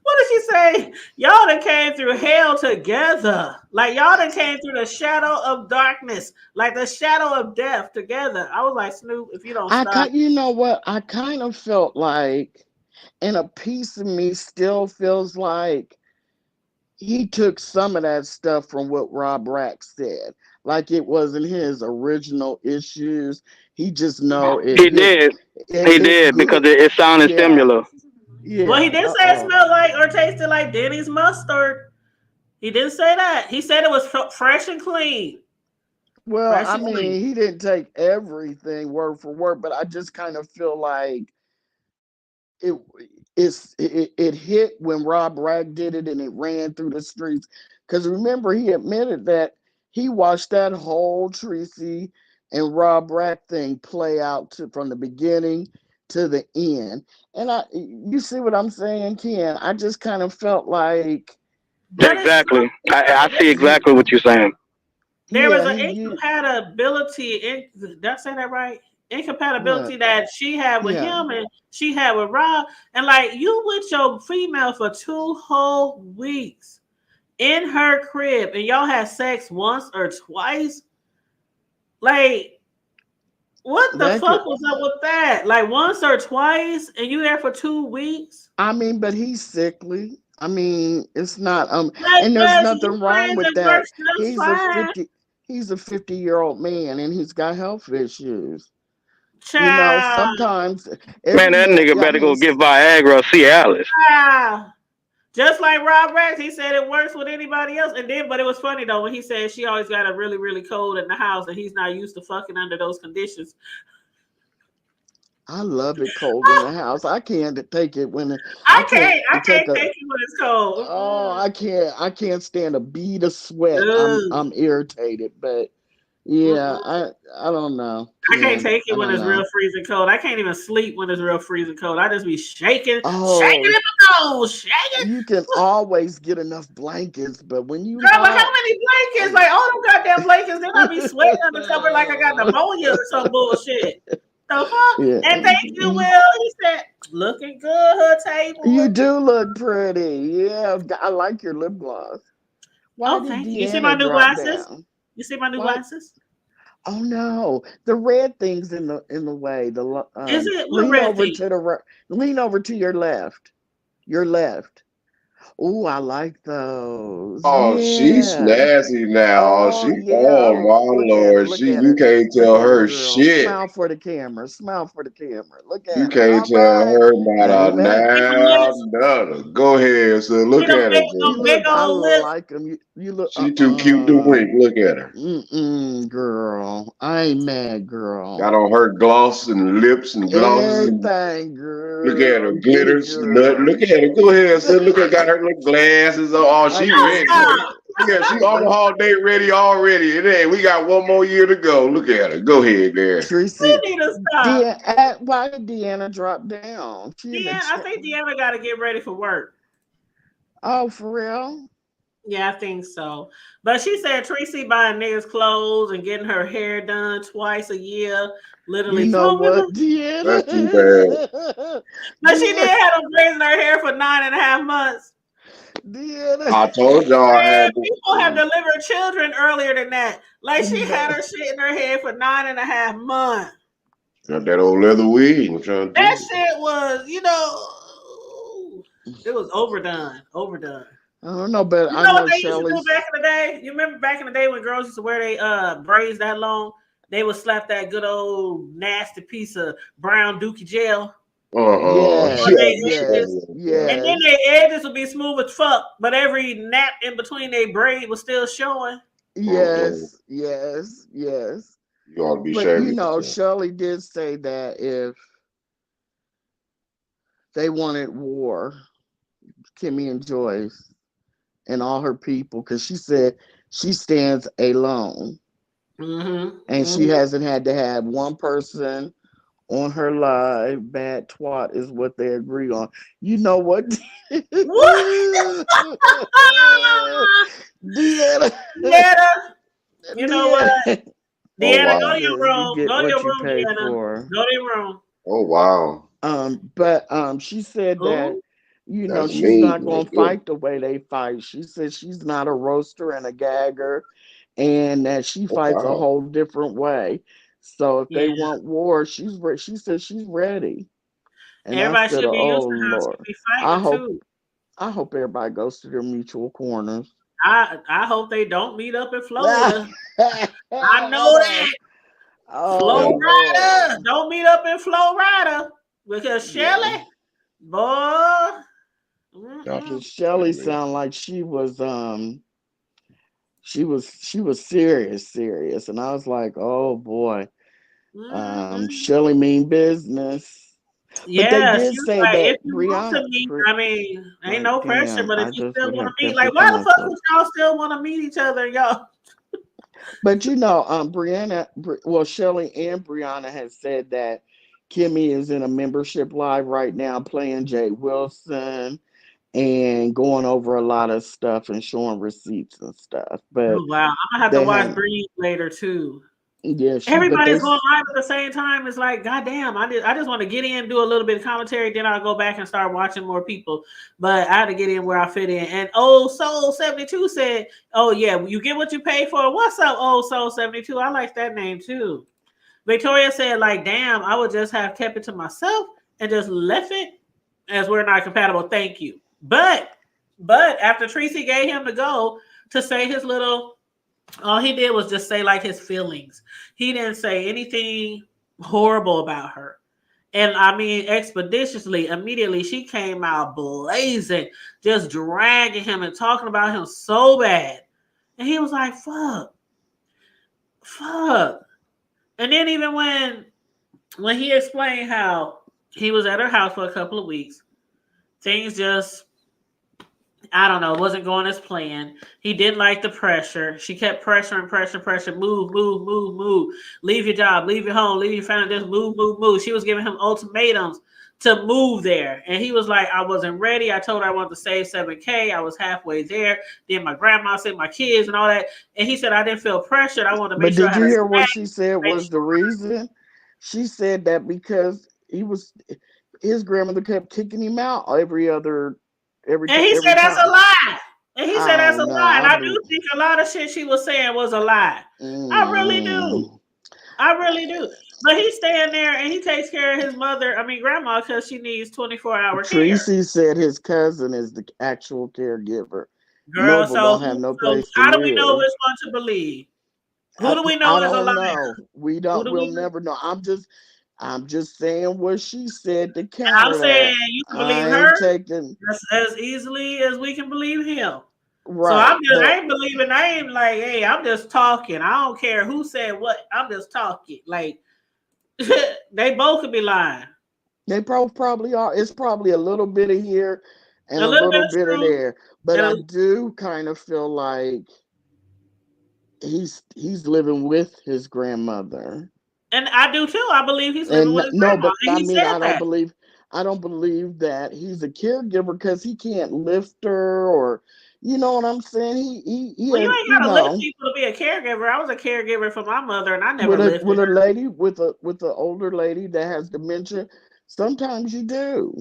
what did she say? Y'all done came through hell together. Like, y'all done came through the shadow of darkness, like the shadow of death together. I was like, Snoop, if you don't stop. you know what I kind of felt like, and a piece of me still feels like he took some of that stuff from what Rob Rack said. Like it wasn't his original issues. He just know He did. it He hit did because good. it sounded Yeah, similar. Well, he yeah. didn't say it smelled like or tasted like Denny's mustard. He didn't say that. He said it was fresh and clean. Well, Fresh I and clean. mean, he didn't take everything word for word, but I just kind of feel like it it hit when Rob Rag did it and it ran through the streets. Because remember, he admitted that he watched that whole Treecey and Rob Rag thing play out from the beginning to the end. And you see what I'm saying, Ken? I just kind of felt like, But it's Exactly. I see he, exactly what you're saying. there was yeah, an incompatibility. Did I say that right? what? Incompatibility that she had with Yeah. him and she had with Rob. And like, you with your female for 2 whole weeks in her crib and y'all had sex once or twice. Like, what the That could, fuck was up with that? Like, once or twice and you there for 2 weeks? I mean, but he's sickly. I mean, it's not Like, and there's yes, you nothing wrong friends with and that. virtue, that's He's a fine. 50 he's a 50-year-old man and he's got health issues. Child. sometimes Man, every that man. nigga I better mean, go get Viagra or see Alice. Child. Just like Rob Rex, he said it works with anybody else. And then, but it was funny though when he said she always got a really, really cold in the house and he's not used to fucking under those conditions. I love it cold in the house. I can't take it when I I can't can't take a. take it when it's cold. Oh, I can't stand a bead of sweat. Ugh. I'm irritated, but yeah, Mm-mm. I don't know. I can't Can't take I it when don't it's real know. freezing cold. I can't even sleep when it's real freezing cold. I just be shaking in Oh, the cold, shaking. you can always get enough blankets, but when you Girl, but how hot, many blankets? oh, Like all them goddamn blankets, then I be sweating under cover like I got pneumonia or some bullshit. The fuck? yeah. And thank you, Will. He said, looking good, her table You looking. do look pretty. Yeah, I like your lip gloss. Why Oh, did thank you. You see my Deanna new drop glasses? down? You see my new Why? glasses? Oh no, the red thing's in the way. Is it what Lean red over thing? to the lean over to your left. Your left. Oh, I like those. Oh, she's Yeah. snazzy now. Oh She, yeah. oh Oh, my look at her. lord, Look she, at you her. can't Look tell at her, her girl. shit. Smile for the camera. Smile for the camera. Look You at her. can't All tell right. her not a Amen. Big old now, lips. none. Go ahead, son. See Look them at her, big, girl. them big I old lips. like them. You look. She too cute to wink. Look at her. Girl. I ain't mad, girl. Got on her gloss and lips and glosses and Everything, look at her girl. Get it, glitters. girl. Look at her. Go ahead, son. Look at her. Got her little glasses on. Oh, I she Oh, ready. do. Look, stop. look at her. She on the holiday ready already. It ain't. We got one more year to go. Look at her. Go ahead, there. Tracy, We need to stop. why did Deanna drop down? She in the I chat. think Deanna got to get ready for work. Oh, for real? Yeah, I think so. But she said Treecey buying niggas clothes and getting her hair done twice a year, You literally know filming what, them. That's too bad. Deanna? But she did Deanna, have them braiding her hair for 9.5 months. Deanna. I told y'all I Man, had to. people have delivered children earlier than that. Like she had her shit in her head for 9.5 months. Got that old leather wig. I'm trying to tell That you. shit was, it was overdone. Overdone. I don't know, but You I know what know they used to do Shelly's. back in the day? You remember back in the day when girls used to wear their braids that long? They would slap that good old nasty piece of brown dookie gel on Yeah, their Yes, edges. yes, yeah. And then yes, their edges would be smooth as fuck, but every nap in between their braid was still showing. yes, yes, yes. You ought to be But shaming yourself. Shelly did say that if they wanted war, Kimmie and Joyce and all her people, because she said she stands alone Mm-hmm. and she Mm-hmm. hasn't had to have one person on her live. Bad twat is what they agree on. You know what? What? Deanna, Deanna, you know what? Deanna. Oh Deanna, go wow. to your You room. get Go to your what you room, pay Deanna. for. Go to your room. Oh wow. But she said that Ooh. That's she's mean not right gonna there. fight the way they fight. She said she's not a roaster and a gagger, and that she Oh fights a wow. whole different way. So if Yeah. they want war, she said she's ready. And I Everybody said, should be oh used to how Lord, she be I fighting hope too. I hope everybody goes to their mutual corners. I hope they don't meet up in I Florida. I know know. that. Oh Flow Yeah. Rider. Lord. Don't meet up in Flow Rider. Because Yeah. Shelly, boy. Yeah. Mm-mm. Cause Shelly Yeah. sounded like she was serious. And I was like, oh boy. Mm-mm. Shelly mean business. But they Yeah, did she was say like, if that you want to meet, I mean, ain't like, no pressure, damn, but if I you just still would want have to meet, kept like, it to why the fuck myself. would y'all still want to meet each other, y'all? But Shelly and Brianna has said that Kimmie is in a membership live right now playing Jay Wilson and going over a lot of stuff and showing receipts and stuff. But Oh, wow. I'm gonna have to they watch haven't. Breathe later too. Yeah, but Everybody's going live at the same time. It's like, goddamn, I just want to get in, do a little bit of commentary, then I'll go back and start watching more people. But I had to get in where I fit in. And Old Soul 72 said, oh yeah, you get what you pay for. What's up, Old Soul 72? I like that name too. Victoria said, like, damn, I would just have kept it to myself and just left it as we're not compatible. Thank you. But after Treecey gave him to go to say his little, all he did was just say like his feelings. He didn't say anything horrible about her. And I mean, expeditiously, immediately, she came out blazing, just dragging him and talking about him so bad. And he was like, fuck. And then even when he explained how he was at her house for a couple of weeks, things just, I don't know, wasn't going as planned. He didn't like the pressure. She kept pressuring, move. Leave your job, leave your home, leave your family, just move. She was giving him ultimatums to move there. And he was like, I wasn't ready. I told her I wanted to save $7K. I was halfway there. Then my grandma said my kids and all that. And he said, I didn't feel pressured. I wanted to make But sure I did had you a hear what snack. she said was the reason? She said that because his grandmother kept kicking him out every And he said that's a time. lie. And he said I that's a don't know. lie. And I do think a lot of shit she was saying was a lie. I really do. Mm. I really do. But he's staying there and he takes care of his mother, grandma, because she needs 24-hour care. Treecey said his cousin is the actual caregiver. Girl, Noble so don't have no so place to how do we know live. which one to believe? Who do we know I is a don't liar? know. Who do We'll we know? never know. I'm just saying what she said to I'm counter saying that. you can believe I her ain't taking just as easily as we can believe him. So right, I but ain't believing. I ain't like, hey, I'm just talking. I don't care who said what. I'm just talking. Like they both could be lying. they probably are. It's probably a little bit of here and A a little bit little of bit of truth, there. But and I do kind of feel like he's living with his grandmother. I do too. I believe he's living And with his no, grandma, but and I he mean said that. I don't believe that he's a caregiver because he can't lift her or you know what I'm saying? He Well, you has, ain't gotta lift people to be a caregiver. I was a caregiver for my mother, and I never with lifted a her. lady with an older lady that has dementia, sometimes you do.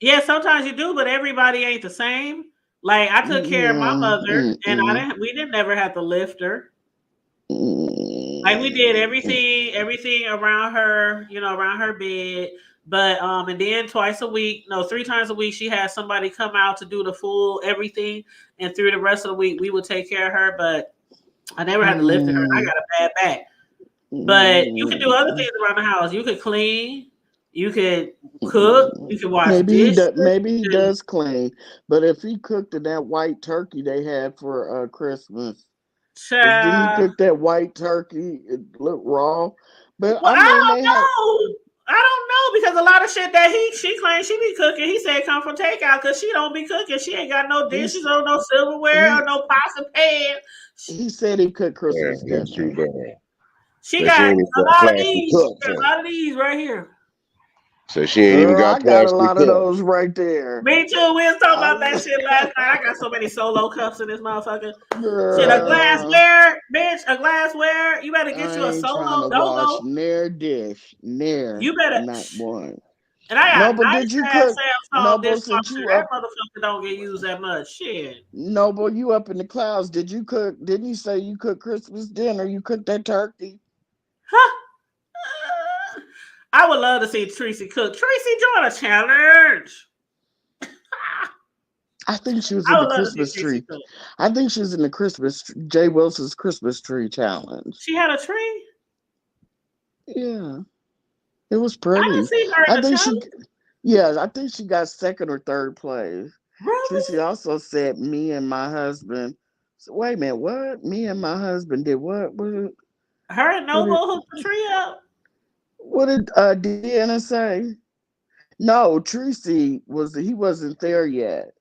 Yeah, sometimes you do, but everybody ain't the same. Like I took care of my Yeah. mother, and Mm-mm. we didn't never have to lift her. Like we did Mm. everything around her, around her bed. But and then twice a week, no, 3 times a week, she had somebody come out to do the full everything, and through the rest of the week, we would take care of her. But I never had to lift her, and I Mm. got a bad back. But you could do other Mm. things around the house. You could clean, you could cook, you could wash Maybe dishes. maybe he You could, does clean, but if he cooked in that white turkey they had for Christmas, because didn't he child. cook that white turkey? It looked raw, but Well, I I mean don't they had. know. I don't know because a lot of shit that she claims she be cooking, he said come from takeout because she don't be cooking. She ain't got no dishes He's or no silverware or he no pots and pans. he said he cooked Yeah, Christmas that's true, dinner. man. She So she got ain't even a got lot of plastic these. She cups, got a huh? lot of these right here. So she ain't even Girl, got I got a plastic lot of cups. those right there. Me too. We was talking about that I, shit last night. I got so many solo cups in this motherfucker. Shit, a girl, glassware, bitch, a glassware. You better get I you a ain't trying solo to wash dogo. near dish, near You better. not one. And I got Noble, nice did you ass cook? Samsung Noble, since dishwasher. you That up, motherfucker don't get used that much. Shit. Noble, you up in the clouds. Did you cook? Didn't you say you cooked Christmas dinner? You cooked that turkey? Huh. I would love to see Treecey cook. Treecey, join a challenge. I think she was in I the would love to see Christmas Treecey tree. cook. I think she was in the Jay Wilson's Christmas tree challenge. She had a tree. Yeah, it was I didn't pretty. see her in I the think challenge. she, yeah, I think she got second or third place. Really? Tracy also said, "Me and my husband." So, wait a minute, what? Me and my husband did what? Her and What did Noble hooked the tree up. Deanna say? No, Tracy he wasn't there yet.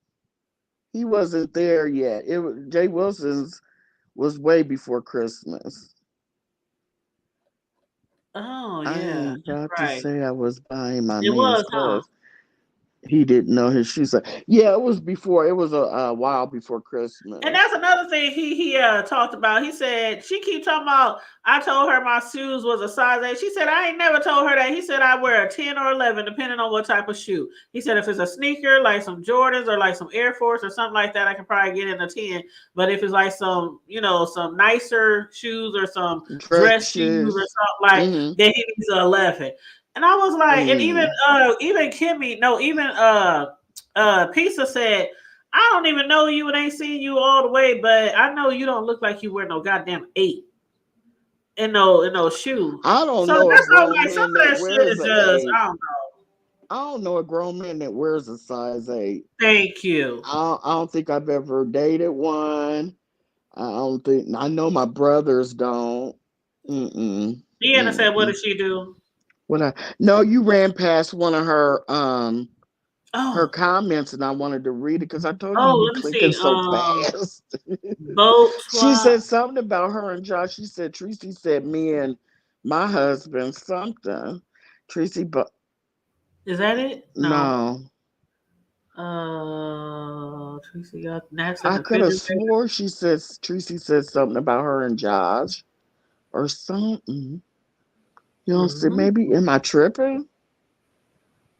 He wasn't there yet. It was Jay Wilson's was way before Christmas. Oh I yeah, ain't that's about to right. say I was buying my It man's was, huh? clothes. He didn't know his shoes. Yeah, it was before. It was a while before And that's Christmas. another thing he talked about. He said she keep talking about. I told her my shoes was a size 8. She said I ain't never told her that. He said I wear a 10 or 11 depending on what type of shoe. He said if it's a sneaker like some Jordans or like some Air Force or something like that, I can probably get in a 10. But if it's like some some nicer shoes or some Dress dress shoes or shoes. something like, Mm-hmm. then he needs a 11. And I was like, and Mm. even Kimmie, no, even Pizza said. I don't even know you and ain't seen you all the way, but I know you don't look like you wear no goddamn 8. in those shoes. I don't So know a that's all grown right. Some man of that that shit wears is a just 8. I don't know. I don't know a grown man that wears a size 8. Thank you. I don't think I've ever dated one. I don't think. I know my brothers don't. Mm-mm. Deanna said, "What did Mm-mm. she do?" What I no, you ran past one of her Oh, comments, and I wanted to read it because I told you oh, be let me clicking see. so fast. Boat She swap. said something about her and Josh. She said Treecey said me and my husband something. Treecey, but Is that it? No. no, Treecey got naps in I the could have refrigerator. swore she says Treecey said something about her and Josh or something. You know, see, Hmm. maybe am I tripping?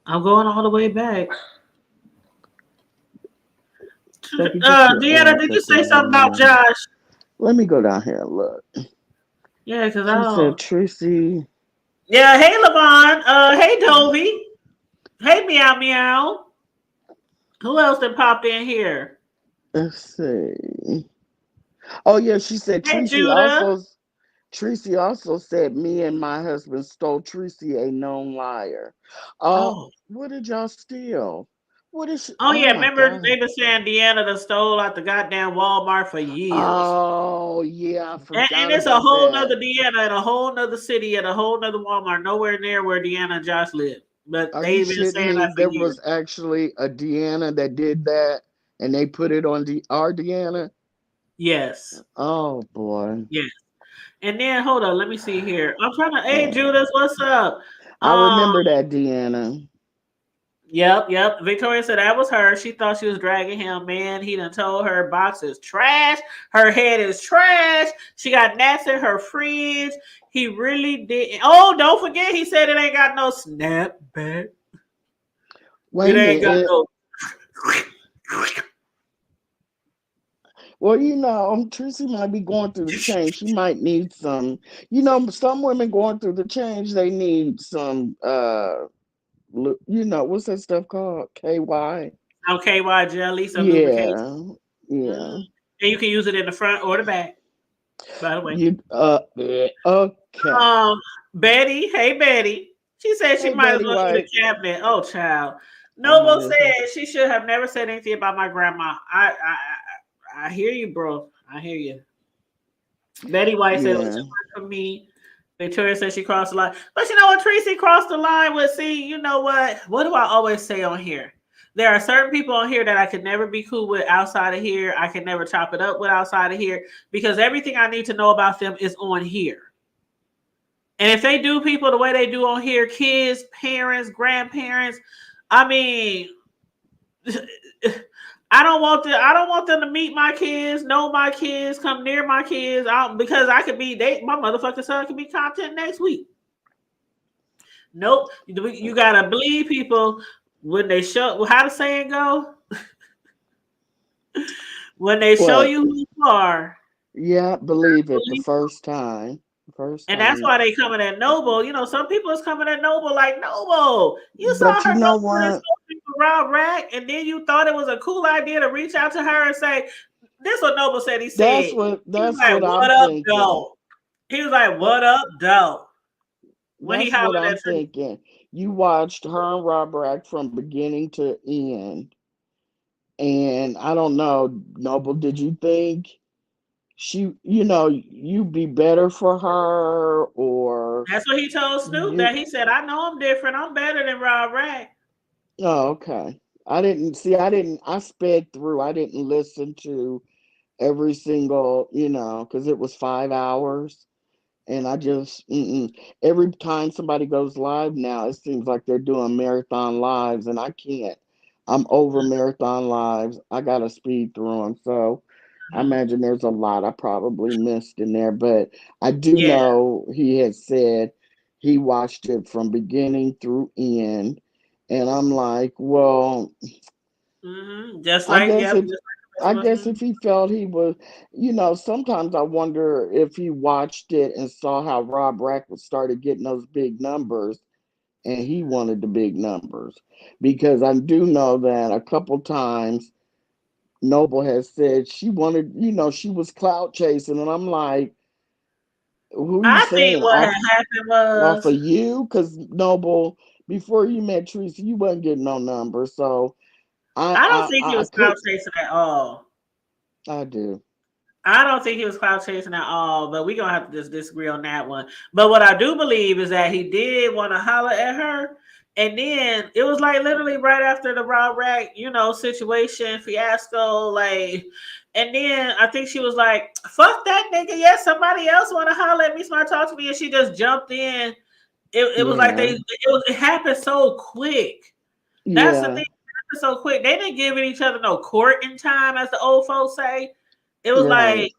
I'm going all the way back. Baby, get your Deanna, did you say cookies something in about there. Josh? Let me go down here and look. Yeah, because I She said don't. Treecey. Yeah, hey, Levon. Hey, Dovey. Hey, Meow Meow. Who else that popped in here? Let's see. Oh yeah, she said Hey, Judah. Treecey also said me and my husband stole Treecey, a known liar. Oh. What did y'all steal? What is she? Oh, Oh yeah. my Remember, they god. been saying Deanna done stole out the goddamn Walmart for years. Oh yeah, I And forgot it's a about whole that. nother Deanna in a whole nother city at a whole nother Walmart, nowhere near where Deanna and Josh live. But Are you they've been shitting saying me? that for There years. was actually a Deanna that did that, and they put it on our Deanna. Yes. Oh boy. Yes. And then hold on, let me see here. I'm trying to. Hey, Oh, Judas, what's up? I Um. remember that Deanna. Yep. Yep. Victoria said that was her. She thought she was dragging him. Man, he done told her box is trash. Her head is trash. She got gnats in her fridge. He really did. Oh, don't forget, he said it ain't got no snapback. Wait It a ain't got minute. no. Well, Tracy might be going through the change. She might need some, some women going through the change, they need some, what's that stuff called? KY? Some KY jelly, some lubrication. Yeah, Mhm. yeah. And you can use it in the front or the back, by the way. Okay. Um, Betty, hey Betty. She said she Hey, might as Betty well eat White. a cabinet. Oh, child. I might Noble as well. said she should have never said anything about my grandma. I hear you, bro. I hear you. Betty White said it was Yeah. too much for me. Victoria said she crossed the line. But you know what? Tracy crossed the line with, see, you know what? What do I always say on here? There are certain people on here that I could never be cool with outside of here. I can never chop it up with outside of here because everything I need to know about them is on here. And if they do people the way they do on here, kids, parents, grandparents, I mean, I don't want them to meet my kids, know my kids, come near my kids, because I could be my motherfucking son could be content next week. Nope. You gotta believe people when they show how the saying go. When they show What? you who you are, Yeah, believe it the believe. first time. First And that's time. why they coming at Noble. You know, some people is coming at Noble like Noble. You saw But her you know Noble and what? something for Rob Rack, and then you thought it was a cool idea to reach out to her and say, "This is what Noble said." He That's said, what "He was that's like, what I'm what up, thinking. though?" He was like, That "What up, though?" When he that's what hollered I'm at Tree. thinking. You watched her and Robert act from beginning to end. And I don't know, Noble, did you think you'd be better for her or That's what he told Snoop. you That he said, "I know I'm different. I'm better than Rob Rack." oh, okay. I sped through. I didn't listen to every single, because it was 5 hours. And I just, every time somebody goes live now, it seems like they're doing marathon lives, and I can't. I'm over marathon lives. I got to speed through them. So I Mhm. imagine there's a lot I probably missed in there. But I do Yeah. know he had said he watched it from beginning through end. And I'm like, well, Just I like, guess yep, if just like the rest of us. if he felt he was, sometimes I wonder if he watched it and saw how Rob Rack started getting those big numbers and he wanted the big numbers. Because I do know that a couple times Noble has said she wanted, she was clout chasing. And I'm like, Who you I think saying? what had happened Off was of you? Because Noble, before you met Treecey, you wasn't getting no number. So I don't think he I was could. clout chasing at all. I do. I don't think he was clout chasing at all, but we're gonna have to just disagree on that one. But what I do believe is that he did want to holler at her, and then it was like literally right after the raw rack, situation fiasco, like, and then I think she was like, "Fuck that nigga, yes, somebody else want to holler at me, somebody talk to me," and she just jumped in. It was like Yeah. it happened so quick. That's the Yeah. thing, it happened so quick. They didn't give each other no courting time, as the old folks say. It was Right. like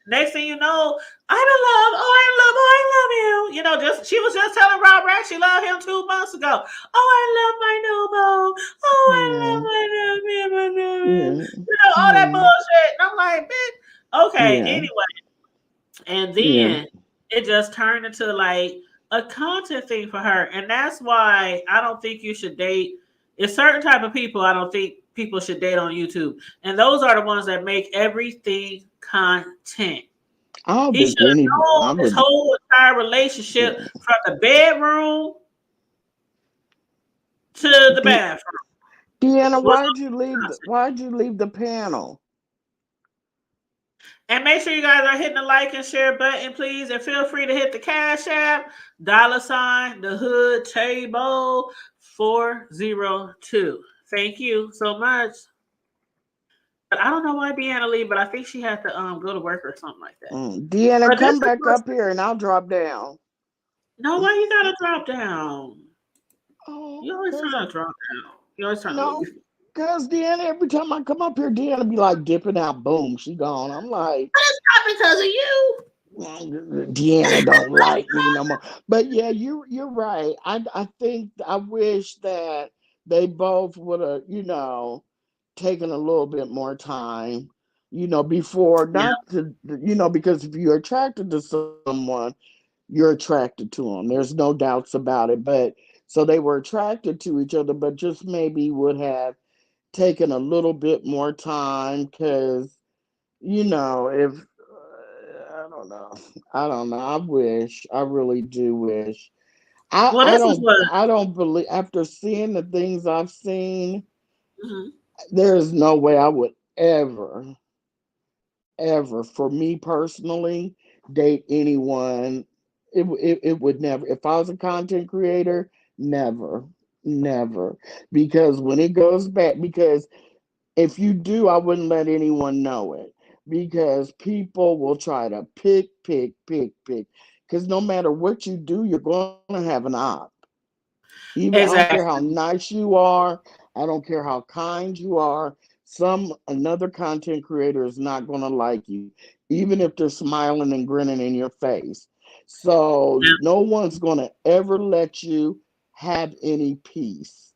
next thing you know, I'm in love. Oh, I love. Oh, I love you. Just she was just telling Rob Rack she loved him 2 months ago. Oh, I love my Noble. Oh, I Yeah. love my Yeah. all that Yeah. bullshit. And I'm like, bitch. Okay. Yeah. Anyway, and Yeah. then it just turned into like a content thing for her, and that's why I don't think you should date. It's certain type of people I don't think people should date on YouTube, and those are the ones that make everything content. I He would should have any. known I this would. whole entire relationship Yeah. from the bedroom to the bathroom. Deanna, Was why'd you leave the panel? And make sure you guys are hitting the like and share button, please. And feel free to hit the Cash App, $ the hood table 402. Thank you so much. But I don't know why Deanna leave, but I think she had to go to work or something like that. Deanna, But this come is back up here and I'll drop down. no, why you gotta drop down? Oh, You always cause trying to drop down. You always trying to no, leave. cause Deanna, every time I come up here, Deanna be like dipping out. Boom, she gone. I'm like, Not because of you. Deanna don't like me no more. But yeah, you're right. I think I wish that they both would have, taken a little bit more time, before Yeah, not to, because if you're attracted to someone, you're attracted to them. There's no doubts about it. But so they were attracted to each other, but just maybe would have taken a little bit more time because if I don't know. I don't know. I wish. I really do wish. well, this is what. I don't believe after seeing the things I've seen, Mhm. there is no way I would ever, for me personally, date anyone. It would never. If I was a content creator, never, never. Because when it goes back, because if you do, I wouldn't let anyone know it because people will try to pick. Because no matter what you do, you're going to have an op. Even I don't care how Exactly. nice you are, I don't care how kind you are. Another content creator is not going to like you, even if they're smiling and grinning in your face. So no one's going to ever let you have any peace.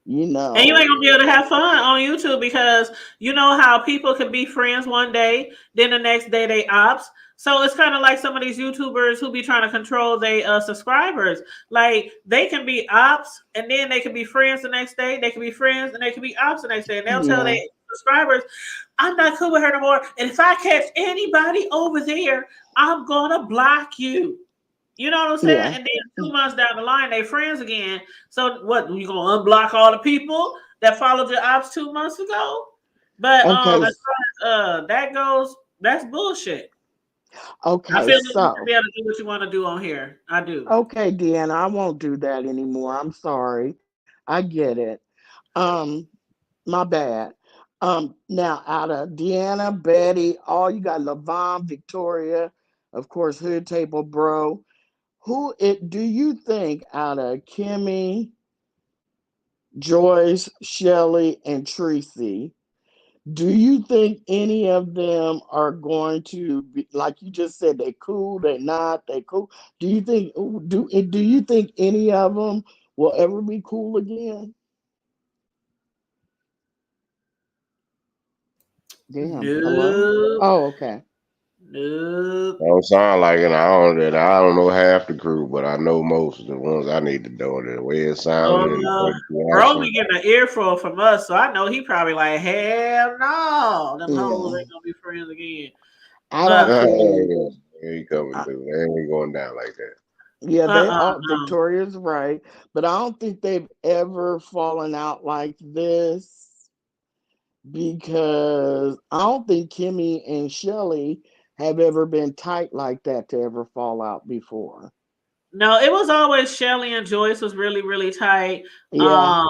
You And you know, ain't gonna be able to have fun on YouTube because you know how people can be friends one day, then the next day they ops. So it's kind of like some of these YouTubers who be trying to control their subscribers. Like they can be ops and then they can be friends the next day. They can be friends and they can be ops the next day. And they'll tell their yeah. subscribers, "I'm not cool with her no more. And if I catch anybody over there, I'm gonna block you." You know what I'm saying? Yeah. And then 2 months down the line, they friends again. So what? You gonna unblock all the people that followed your ops 2 months ago? But Okay. as far as that goes, that's bullshit. I Okay. feel like you should be So, able to do what you want to do on here. I do. okay, Deanna, I won't do that anymore. I'm sorry. I get it. Um, my bad. Now out of Deanna, Betty, all you got Levon, Victoria, of course, Hood Table Bro. Who it do you think out of Kimmie, Joyce, Shelly, and Treecey? Do you think any of them are going to be like you just said? They cool, they not, they cool. Do you think any of them will ever be cool again? Damn. Hello. Nope. Oh, okay. Nope. Don't sound like it. I don't know half the crew, but I know most of the ones I need to know. The way it sounded and the Bro action. only getting an earful from us, so I know he probably like, hell no, them hoes Yeah. ain't gonna be friends again. I But don't think. They ain't coming through. They ain't going down like that. Yeah, they are. No. Victoria's right, but I don't think they've ever fallen out like this because I don't think Kimmie and Shelly have ever been tight like that to ever fall out before. No, it was always Shelly and Joyce was really, really tight. Yeah, Um,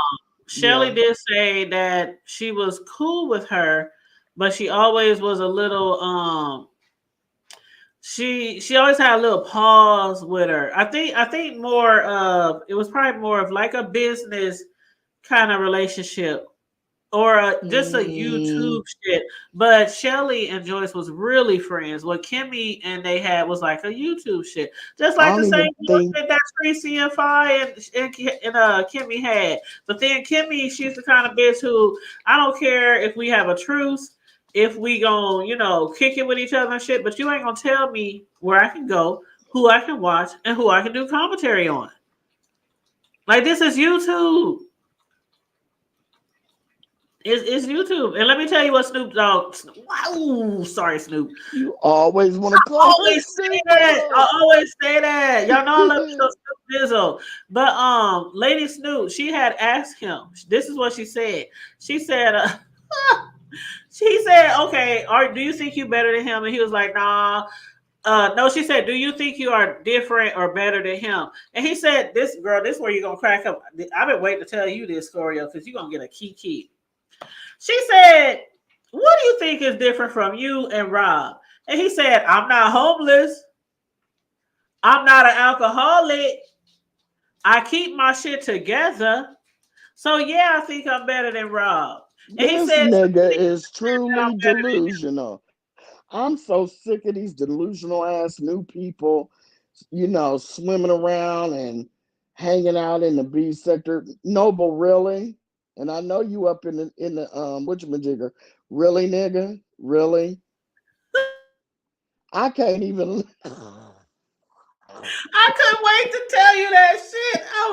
Shelly yeah. did say that she was cool with her, but she always was a little she always had a little pause with her. I think more of it was probably more of like a business kind of relationship or just a Mm, YouTube shit. But Shelly and Joyce was really friends. What Kimmie and they had was like a YouTube shit, just I like the don't same even think. bullshit that Treecey and Fi and Kimmie had. But then Kimmie, she's the kind of bitch who I don't care if we have a truce, if we gon' kick it with each other and shit. But you ain't gonna tell me where I can go, who I can watch, and who I can do commentary on. Like this is YouTube. It's YouTube. And let me tell you what Snoop Dogg. Wow, sorry, Snoop. You always want to call her Always say Snoop that. I Dogg. always say that. Y'all know I love me some Snoop Dizzle. But Lady Snoop, she had asked him. This is what she said. She said, she said, okay, do you think you better than him? And he was like, nah. No, she said, do you think you are different or better than him? And he said, this is where you're gonna crack up. I've been waiting to tell you this, Scorio, because you're gonna get a key. She said, what do you think is different from you and Rob? And he said, I'm not homeless. I'm not an alcoholic. I keep my shit together. So yeah, I think I'm better than Rob. And he This said, so nigga you think is that I'm truly better than him? delusional. I'm so sick of these delusional ass new people, swimming around and hanging out in the B sector. Noble, really? And I know you up in the whatchamajigger. Really, nigga? Really? I can't even. I couldn't wait to tell you that shit. I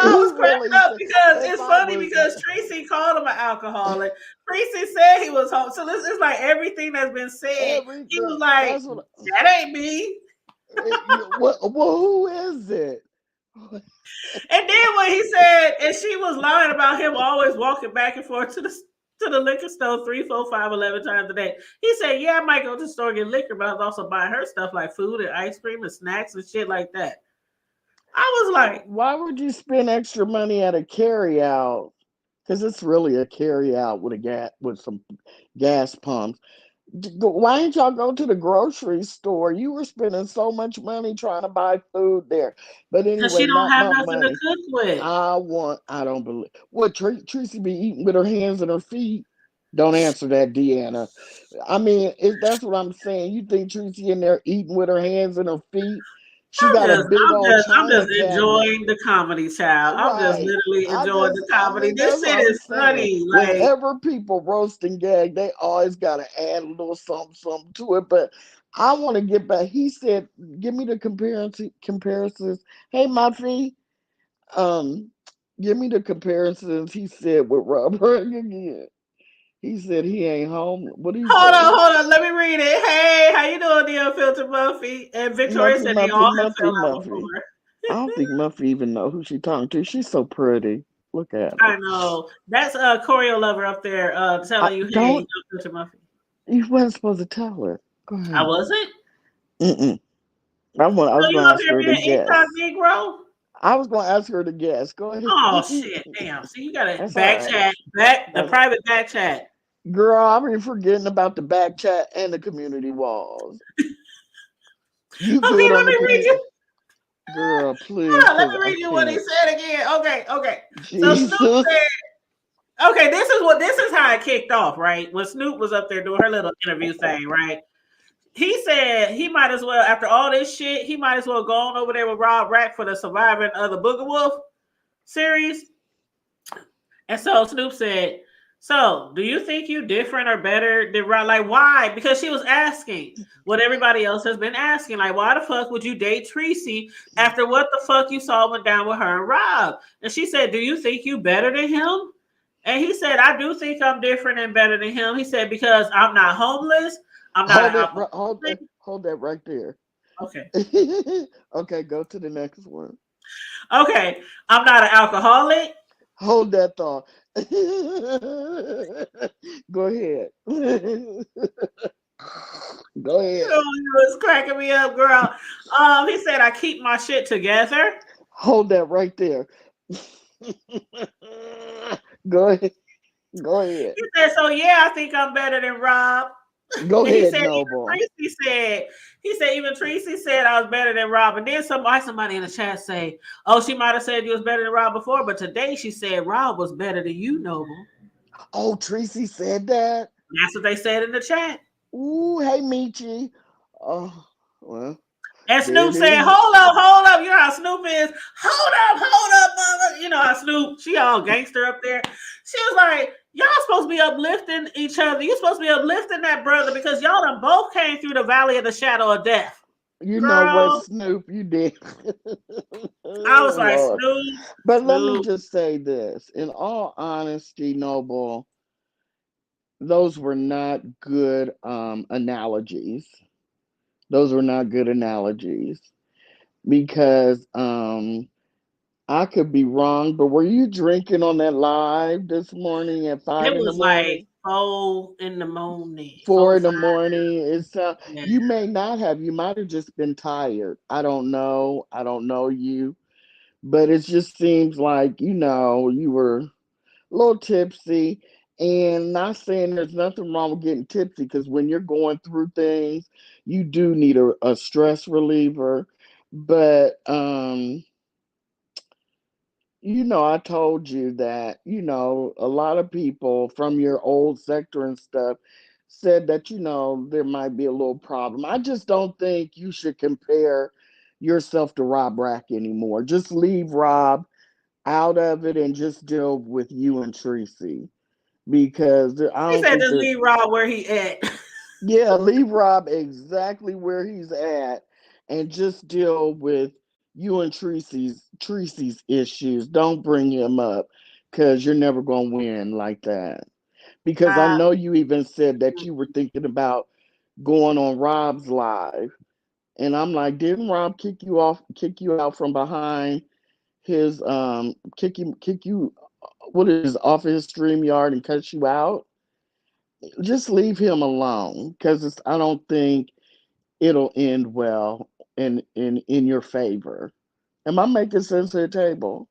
He was cracking really up said, because if it's I funny was because Treecey called him an alcoholic. Treecey said he was home. So this is like everything that's been said. He was everything, like, that's what. that ain't me. Well, who is it? And then when he said, and she was lying about him always walking back and forth to the liquor store 3, 4, 5, 11 times a day. He said, yeah, I might go to the store and get liquor, but I was also buying her stuff like food and ice cream and snacks and shit like that. I was like, Why would you spend extra money at a carry out? Because it's really a carry out with some gas pumps. Why didn't y'all go to the grocery store? You were spending so much money trying to buy food there. But because she anyway, don't not have my nothing to money. cook with. I don't believe. What, Tracy be eating with her hands and her feet? Don't answer that, Deanna. I mean, that's what I'm saying. You think Tracy in there eating with her hands and her feet? She I'm got a just, big I'm old just, I'm china just cabinet. enjoying the comedy, child. I'm just Right. literally enjoying the I comedy. mean, This that's shit what I'm is saying. funny. Like, Whenever people roast and gag, they always got to add a little something to it. But I want to get back. He said, give me the comparisons. Hey, Muffy, um, give me the comparisons. He said with Robert again. He said he ain't home. What he say? hold on. Let me read it. Hey, how you doing, the unfiltered Muffy? And Victoria said they all have fell out Muffy. before. I don't think Muffy even know who she talking to. She's so pretty. Look at her. I know. That's a choreo lover up there I telling you, hey, don't. unfiltered Muffy. You wasn't supposed to tell her. Go I ahead. wasn't. Mm-mm. I So was you going to up ask here her to being guess. incognito? I was going to ask her to guess. Go ahead. Oh shit! Damn. See, you got to That's all back right. chat, the That's private back chat. girl. I've been forgetting about the back chat and the community walls. You Okay, good on let the me read you. community? Girl, please, Hold on, let because me I read you what he can't. said again. Okay. So Snoop Jesus. said, okay, this is how it kicked off, right? When Snoop was up there doing her little interview thing, right? He said he might as well, after all this shit, he might as well go on over there with Rob Rack for the Surviving of the Booger Wolf series. And so Snoop said, so do you think you different or better than Rob? Like, why? Because she was asking what everybody else has been asking. Like, why the fuck would you date Treecey after what the fuck you saw went down with her and Rob? And she said, do you think you better than him? And he said, I do think I'm different and better than him. He said, because I'm not homeless. I'm not an Hold it. alcoholic. Hold that right there. Okay. Okay, go to the next one. Okay. I'm not an alcoholic. Hold that thought. Go ahead. Go ahead. You was cracking me up, girl. He said I keep my shit together. Hold that right there. Go ahead. Go ahead. He said, so yeah, I think I'm better than Rob. Go And he ahead, said Noble. even Treecey said I was better than Rob. And then somebody in the chat say, oh, she might have said you was better than Rob before, but today she said Rob was better than you, Noble. Oh, Treecey said that? That's what they said in the chat. Ooh, hey, Michi. Oh, well, And there Snoop it said, is. hold up. You know how Snoop is. Hold up, mama. You know how Snoop, she all gangster up there. She was like, y'all supposed to be uplifting each other. You supposed to be uplifting that brother because y'all done both came through the valley of the shadow of death. You know what, Girl, Snoop, you did. I Oh, was like, Lord. Snoop, But let me Snoop. just say this. In all honesty, Noble, those were not good analogies. Those were not good analogies because I could be wrong, but were you drinking on that live this morning at It 5 in the was like morning? 4 in the morning, 4 4, in the 5. morning. It's Yeah. you may not have. You might have just been tired. I don't know. I don't know you, but it just seems like you were a little tipsy. And not saying there's nothing wrong with getting tipsy because when you're going through things, you do need a stress reliever. But I told you that, a lot of people from your old sector and stuff said that, there might be a little problem. I just don't think you should compare yourself to Rob Rack anymore. Just leave Rob out of it and just deal with you and Treecey because I He don't said think just there's, leave Rob where he at. yeah, leave Rob exactly where he's at and just deal with you and Treecey's issues. Don't bring him up because you're never gonna win like that. Because I uh, know you even said that you were thinking about going on Rob's live. And I'm like, didn't Rob kick you out from behind his kick you what is off his stream yard and cut you out? Just leave him alone because I don't think it'll end well in your favor. Am I making sense at the table?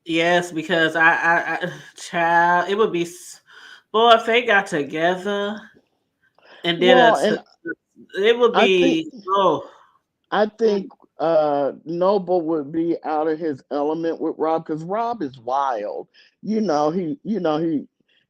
yes, because child, it would be, boy, if they got together and did Well, and it would I think be, oh, I mm, think Noble would be out of his element with Rob because Rob is wild.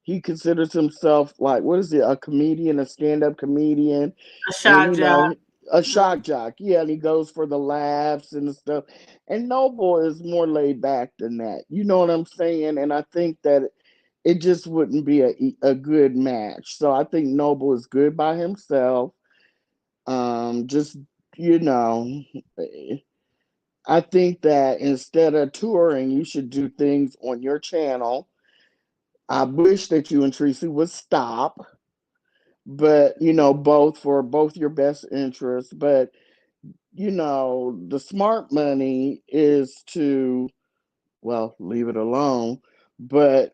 He considers himself like what is it, a comedian, a stand-up comedian, a and shock job. a Mm. shock jock. Yeah, and he goes for the laughs and the stuff. And Noble is more laid back than that. You know what I'm saying? And I think that it just wouldn't be a good match. So I think Noble is good by himself. Just you know, I think that instead of touring, you should do things on your channel. I wish that you and Treecey would stop, but both for both your best interests. But the smart money is to, well, leave it alone. But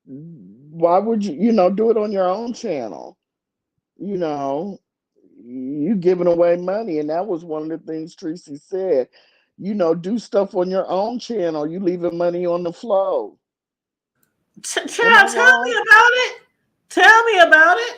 why would you do it on your own channel? You know, you giving away money, and that was one of the things Treecey said. Do stuff on your own channel. You leaving money on the flow. Am I Child, tell me wrong? about it. Tell me about it.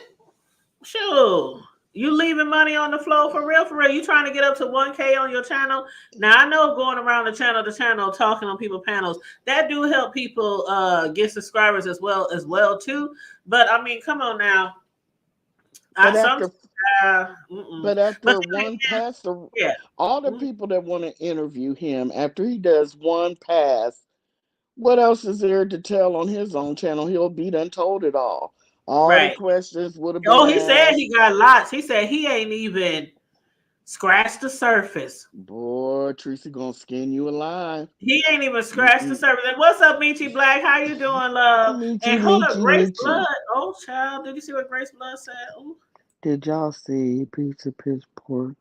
Sure. You leaving money on the floor for real, for real. You trying to get up to 1K on your channel. Now I know going around the channel to channel talking on people panels, that do help people get subscribers as well too. But I mean, come on now. I But some after mm-mm. but But after then one pass, again, all the yeah. people that want to interview him after he does one pass, what else is there to tell on his own channel? He'll be done told it all. All the Right. questions would have been Oh, he said asked. he got lots. He said he ain't even. Scratch the surface. Boy, Treecey gonna skin you alive. He ain't even scratched the surface. And what's up, Meechy Black? How you doing, love? Michi, And hold up, Michi, Grace Michi. Blood. Oh, child, did you see what Grace Blood said? Ooh. Did y'all see pizza piss poor?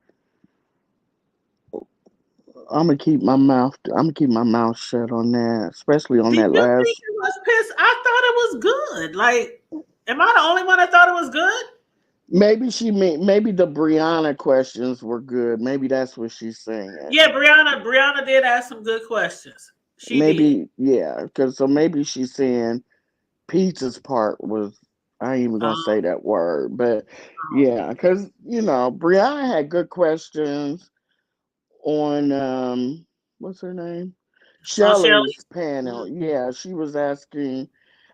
I'm gonna keep my mouth shut on that, especially on Did that you think last. it was pissed? I thought it was good. Like, am I the only one that thought it was good? Maybe the Brianna questions were good. Maybe that's what she's saying. Yeah, Brianna did ask some good questions. She did. Maybe yeah, because so maybe she's saying pizza's part was. I ain't even gonna Um, say that word, but yeah, because Brianna had good questions on what's her name? on Shelly. Shelly's panel. Yeah, she was asking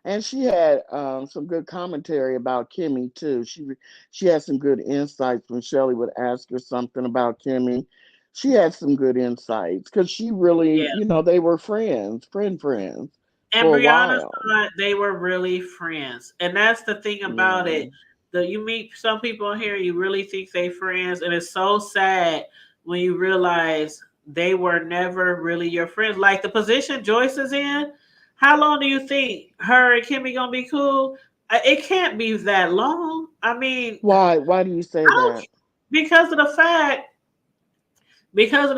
and she had some good commentary about Kimmie too. She had some good insights when Shelly would ask her something about Kimmie. She had some good insights because she really, Yeah. they were friends And for a Brianna while. thought they were really friends. And that's the thing about Yeah. it. You meet some people here, you really think they friends, and it's so sad when you realize they were never really your friends. Like the position Joyce is in, how long do you think her and Kimmie gonna be cool? It can't be that long. I mean, Why do you say I don't that? because of the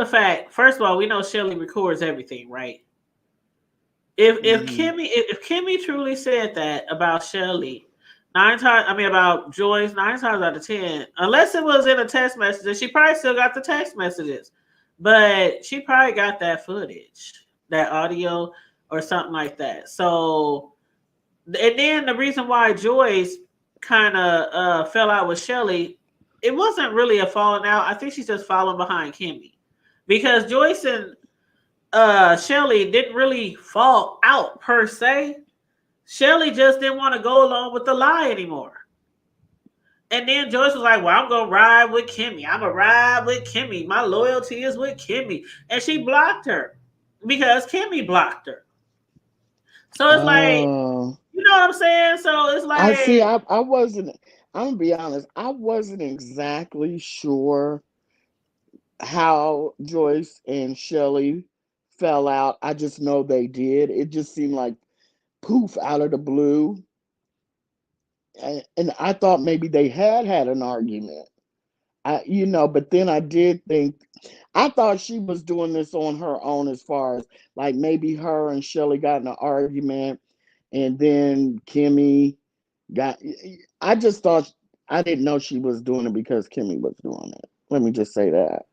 fact first of all, we know Shelly records everything, right? Hmm. If Kimmie truly said that about Shelly, about Joyce, 9 times out of 10, unless it was in a text message, and she probably still got the text messages, but she probably got that footage, that audio, or something like that. So, and then the reason why Joyce kind of fell out with Shelly, it wasn't really a falling out. I think she's just following behind Kimmie because Joyce and Shelly didn't really fall out per se. Shelly just didn't want to go along with the lie anymore. And then Joyce was like, well, I'm gonna ride with Kimmie. I'm gonna ride with Kimmie. My loyalty is with Kimmie. And she blocked her because Kimmie blocked her. So it's like, Oh, you know what I'm saying? So it's I see. like, I wasn't. I'm gonna be honest. I wasn't exactly sure how Joyce and Shelly fell out. I just know they did. It just seemed like poof out of the blue. And I thought maybe they had an argument. But then I did think I thought she was doing this on her own as far as like maybe her and Shelly got in an argument and then Kimmie got I just thought I didn't know she was doing it because Kimmie was doing it. Let me just say that.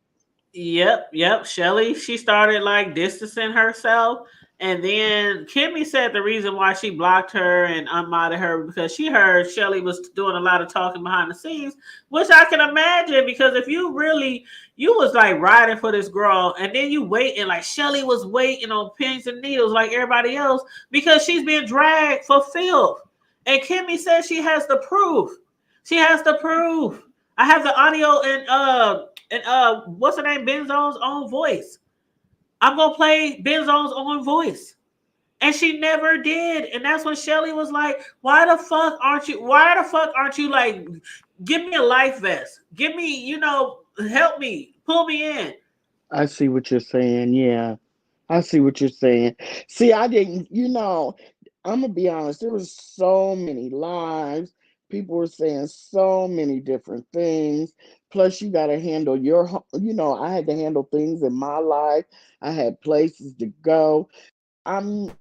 yep. Shelly, she started like distancing herself. And then Kimmie said the reason why she blocked her and unmodded her because she heard Shelly was doing a lot of talking behind the scenes, which I can imagine because if you was like riding for this girl and then you waiting like Shelly was waiting on pins and needles like everybody else because she's being dragged for filth. And Kimmie said she has the proof. She has the proof. I have the audio and what's her name? Benzone's own voice. I'm gonna play Benzone's own voice. And she never did. And that's when Shelly was like, why the fuck aren't you like, give me a life vest. Give me, help me. Pull me in. I see what you're saying. Yeah. I see what you're saying. See, I didn't, I'm gonna be honest, there was so many lives. People were saying so many different things. Plus, you gotta handle I had to handle things in my life. I had places to go. I'm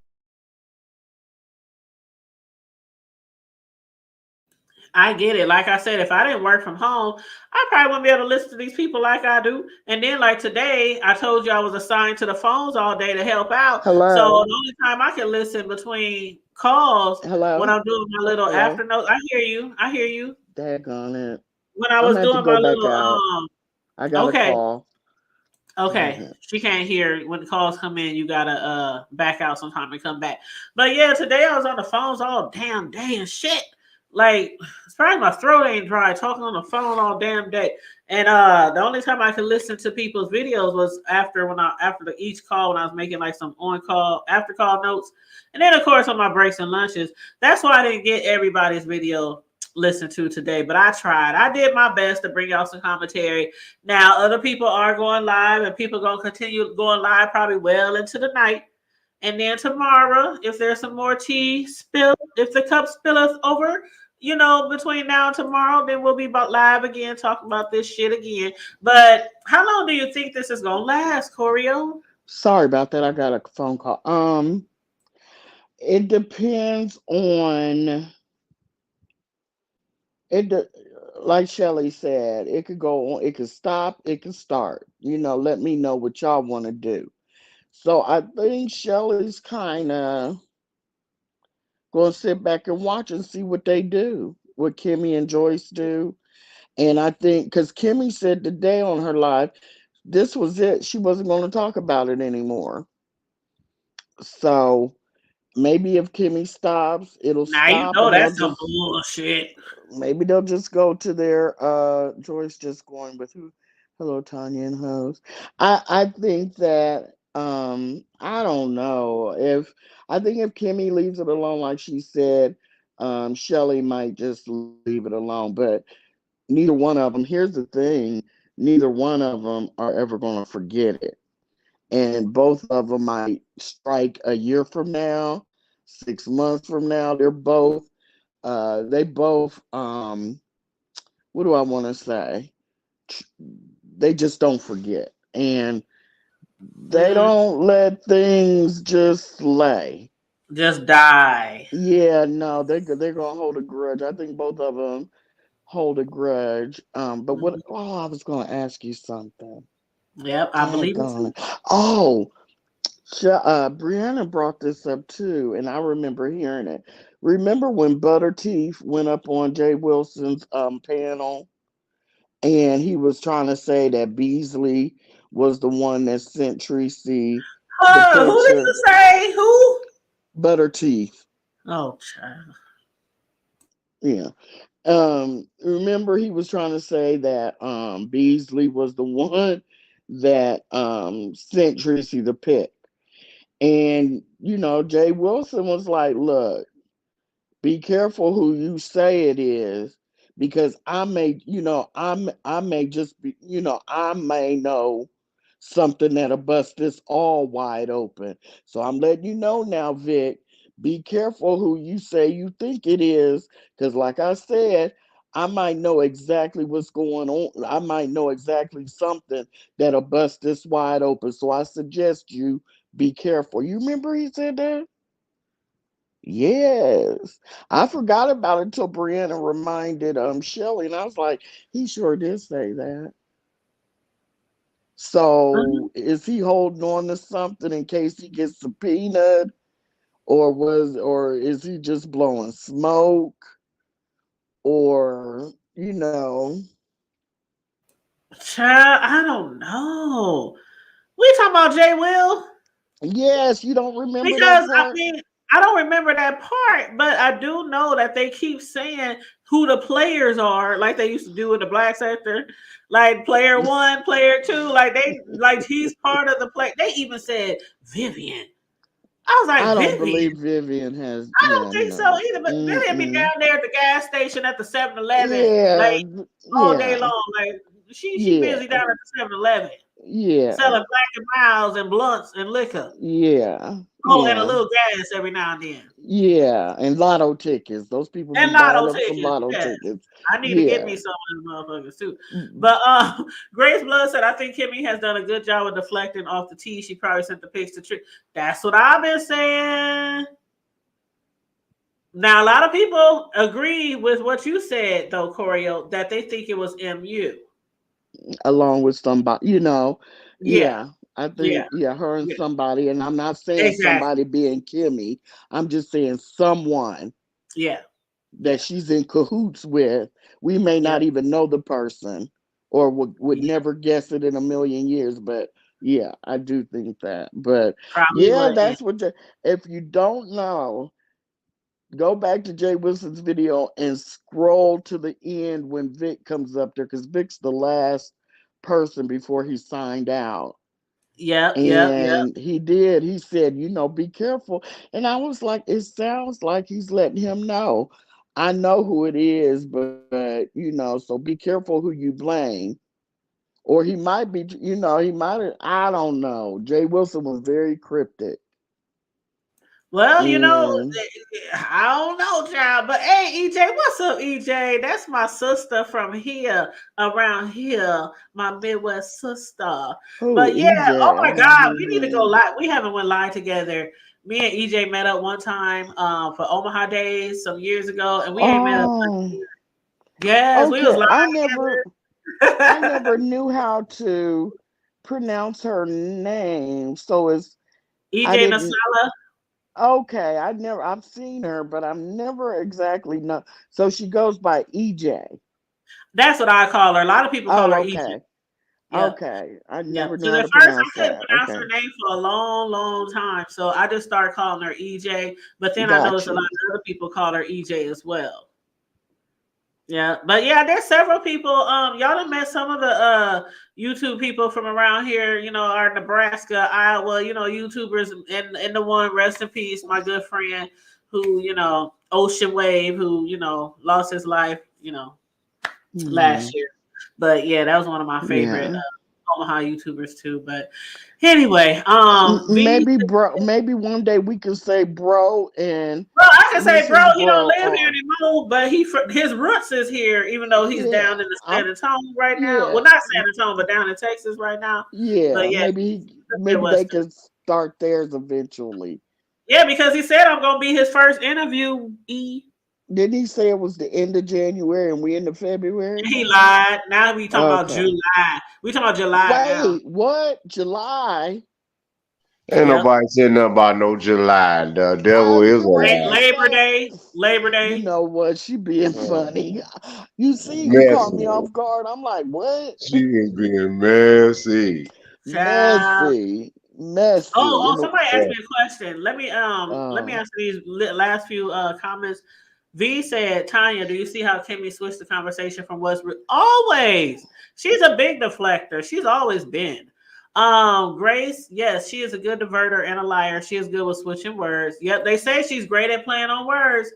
I get it. Like I said, if I didn't work from home, I probably wouldn't be able to listen to these people like I do. And then, like today, I told you I was assigned to the phones all day to help out. So hello. the only time I can listen between calls when Hello. I'm doing my little Hello. after note. I hear you. I hear you. Daggone it. When I I'm was gonna have to doing go my back little out. I got a okay, call. okay. Okay. She can't hear when the calls come in. You gotta back out sometime and come back. But yeah, today I was on the phones all damn day and shit. Like it's probably my throat ain't dry talking on the phone all damn day. And the only time I could listen to people's videos was after each call when I was making like some on call after call notes. And then of course on my breaks and lunches. That's why I didn't get everybody's video listen to today, but I tried. I did my best to bring y'all some commentary. Now, other people are going live, and people going to continue going live probably well into the night. And then tomorrow, if there's some more tea spill, if the cup spilleth over, between now and tomorrow, then we'll be live again, talking about this shit again. But how long do you think this is going to last, Corio? Sorry about that. I got a phone call. It depends on it. Like Shelly said, it could go on. It could stop. It could start. Let me know what y'all want to do. So I think Shelly's kind of going to sit back and watch and see what they do, what Kimmie and Joyce do. And I think because Kimmie said today on her live, this was it. She wasn't going to talk about it anymore. So maybe if Kimmie stops, it'll Now stop and they'll that's some just bullshit. maybe they'll just go to their Joyce just going with who, hello Tanya and host. I think that I don't know if I think if Kimmie leaves it alone like she said, Shelly might just leave it alone. But neither one of them, here's the thing, neither one of them are ever going to forget it. And both of them might strike a year from now, 6 months from now. They both, what do I want to say? They just don't forget. And they don't let things just lay. Just die. Yeah, no, they're gonna hold a grudge. I think both of them hold a grudge. But what? Oh, I was gonna ask you something. Yep, I believe it Daggone too. it. Oh, Brianna brought this up too, and I remember hearing it. Remember when Butter Teeth went up on Jay Wilson's panel, and he was trying to say that Beasley was the one that sent Treecey the Who did picture. you say? Who? Butter Teeth. Oh, child. Yeah. Remember he was trying to say that Beasley was the one that sent Treecey the pic. And Jay Wilson was like, look, be careful who you say it is, because I may just be, I may know something that'll bust this all wide open. So I'm letting you know now, Vic, be careful who you say you think it is, because like I said, I might know exactly what's going on. I might know exactly something that'll bust this wide open. So I suggest you be careful. You remember he said that? Yes. I forgot about it until Brianna reminded Shelly, and I was like, he sure did say that. So is he holding on to something in case he gets subpoenaed? Or is he just blowing smoke? Or, Child, I don't know. We talking about Jay Will? yes, you don't remember that Because part? I don't remember that part, but I do know that they keep saying who the players are, like they used to do in the black sector, like player one, player two, like he's part of the play. They even said Vivian. I was I like, don't Vivian. believe Vivian has, I don't yeah, think so no. either. But Vivian be Mm-mm. down there at the gas station at the 7-Eleven, Yeah, like all day yeah, long. Like she yeah, busy down at the 7-Eleven yeah, selling Black and Miles and blunts and liquor. yeah, Oh, and a yeah. little gas every now and then. Yeah, and lotto tickets. Those people be And buying lotto up some tickets, lotto yes. tickets. I need to get Yeah. me some of them motherfuckers too. Mm, But Grace Blood said, I think Kimmie has done a good job of deflecting off the tea. She probably sent the pics to Trick. That's what I've been saying. Now, a lot of people agree with what you said, though, Corio, that they think it was MU. along with somebody, Yeah, yeah. I yeah, think, yeah, her and yeah. somebody, and I'm not saying Exactly. somebody being Kimmie. I'm just saying someone Yeah, that yeah, she's in cahoots with. We may yeah, not even know the person, or would yeah. never guess it in a million years. But yeah, I do think that. But Probably yeah, was. that's what. If you don't know, go back to Jay Wilson's video and scroll to the end when Vic comes up there, because Vic's the last person before he signed out. Yep, yep, yep. And he said, be careful. And I was like, it sounds like he's letting him know, I know who it is, but you know, so be careful who you blame. Or he might be, you know, he might have, I don't know. Jay Wilson was very cryptic. Well, you know, And I don't know, child. But hey, EJ, what's up, EJ? That's my sister from here, around here, my Midwest sister. who, But yeah, oh EJ? I my don't know God, who we he need to go is. live. We haven't went live together. Me and EJ met up one time for Omaha Days some years ago, and we ain't met up. Oh, Yes, we was okay. live I together. never knew how to pronounce her name. So I EJ didn't, Nasala. okay. I've seen her, but I've never exactly know. So she goes by EJ. That's what I call her. A lot of people call Oh, her EJ. okay. Yep. Okay. I Yeah, never knew because how at to first I pronounce couldn't that. pronounce her Okay. name for a long, long time. So I just started calling her EJ. But then I Got noticed a lot you. of other people call her EJ as well. Yeah, but yeah, there's several people. Y'all done met some of the YouTube people from around here. You know, our Nebraska, Iowa. You know, YouTubers, and the one rest in peace, my good friend who Ocean Wave, who lost his life. Hmm. Last year. But yeah, that was one of my favorite Yeah. Omaha YouTubers too. But anyway, V. Maybe bro. Maybe one day we can say bro and Well, I can say, bro, Mrs. he don't Bro live here on. anymore, but his roots is here, even though he's Yeah. down in the I'm. San Antonio right now. Yeah. Well, not San Antonio, but down in Texas right now. But Yeah. yeah, Maybe they Midwest. can start theirs eventually. Yeah, because he said I'm gonna be his first interview. Didn't he say it was the end of January and we in the February He now? lied. Now we talking about Okay. July. We talking about July now. Wait, what? July? Ain't Yep. nobody said nothing about no July. The devil I is a swear lie. he Labor said. Day. Labor You Day. know what? She being funny. You see, you caught me Messy. off guard. I'm like, what? She is being messy. Child. Messy, messy. Oh, You know, somebody asked Yeah. me a question. Let me uh, answer these last few comments. V said, Tanya, do you see how Kimmie switched the conversation from Westbrook? Always. She's a big deflector. She's always been. Grace, yes, she is a good diverter and a liar. She is good with switching words. Yep, they say she's great at playing on words.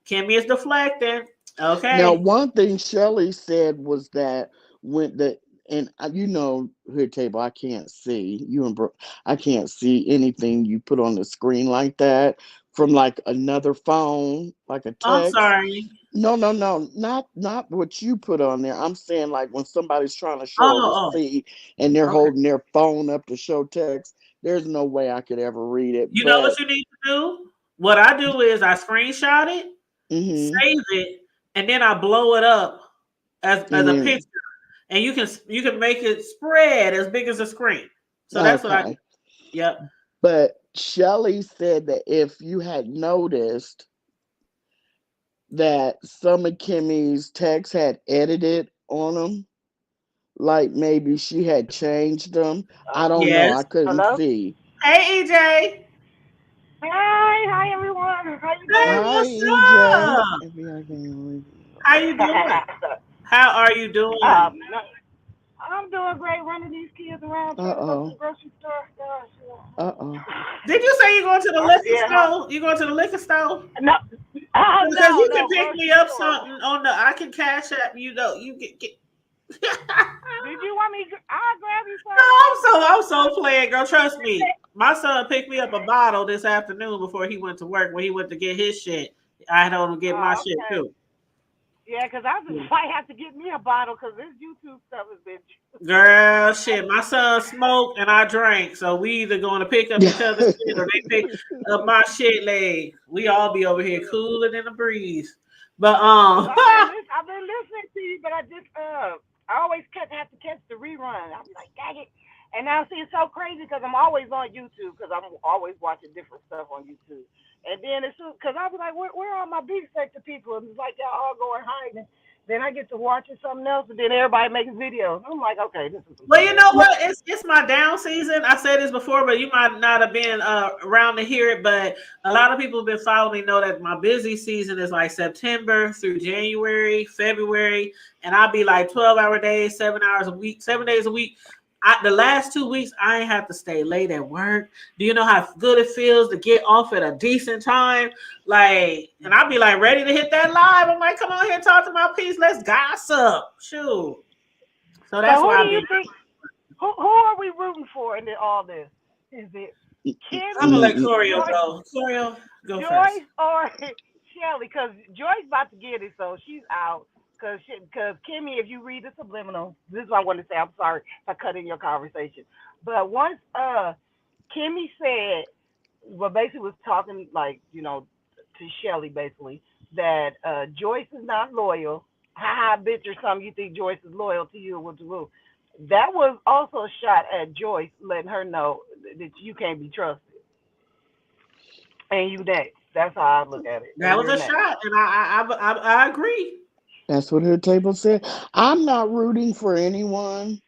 Kimmie is deflecting. now Okay. one thing Shelly said was that when the and you know, here table, I can't see you and bro. I can't see anything you put on the screen like that from like another phone, like a I'm text. sorry. No, no, no, not what you put on there. I'm saying like when somebody's trying to show a Oh, receipt and they're oh, okay. holding their phone up to show text. There's no way I could ever read it. You know But what you need to do? What I do is I screenshot it, hmm save it, and then I blow it up as and a then picture, and you can make it spread as big as a screen. So that's what I do. okay. Yep. But Shelly said that if you had noticed that some of Kimmy's texts had edited on them, like maybe she had changed them. I don't know. I Yes. couldn't Hello? see. Hey, EJ. Hi everyone. How you Hey, doing? Hi, what's EJ. up? Maybe I can. How you doing? How are you doing? no, I'm doing great running these kids around Uh trying to go to the oh. grocery store. Gosh, Uh oh. Did you say you going to the liquor yeah. store? You going to the liquor store? No, Because you can no, pick me grocery up store. something on the. I can cash app. You get. Did you want me? I'll grab you No, some. I'm so playing, girl. Trust me. My son picked me up a bottle this afternoon before he went to work. When he went to get his shit, I had to get my Oh, shit okay. too. Yeah, because I just might have to get me a bottle because this YouTube stuff has been. Girl, shit. My son smoked and I drank, so we either going to pick up each other's shit or they pick up my shit. Leg. We all be over here cooling in the breeze. But Cause I've been listening to you, but I always have to catch the rerun. I'm like, dang it. And now see, it's so crazy because I'm always on YouTube because I'm always watching different stuff on YouTube. And then it's because I was like, where are my big sector people? And it's like y'all all going hiding. Then I get to watching something else, and then everybody makes videos. I'm like, okay, this is some Well, you know BS. what? It's my down season. I said this before, but you might not have been around to hear it. But a lot of people who've been following me know that my busy season is like September through January, February, and I'll be like 12-hour days, 7 hours a week, 7 days a week. The last 2 weeks, I ain't have to stay late at work. Do you know how good it feels to get off at a decent time? Like, and I'll be like ready to hit that live. I'm like, come on here, talk to my piece. Let's gossip. Shoot. So that's who why do you think? Who are we rooting for in all this? Is it I'm gonna let Kimmie, Corio Joyce, go. Corio, go first. Or Shelly? Because Joyce about to get it, so she's out. Because Kimmie, if you read the subliminal, this is what I want to say. I'm sorry if I cut in your conversation, but once Kimmie said, well, basically was talking like to Shelly basically that Joyce is not loyal. Ha ha, bitch, or something. You think Joyce is loyal to you? What to do? That was also a shot at Joyce, letting her know that you can't be trusted. And you next. That's how I look at it. That And was you're a next. shot, and I agree. That's what her table said. I'm not rooting for anyone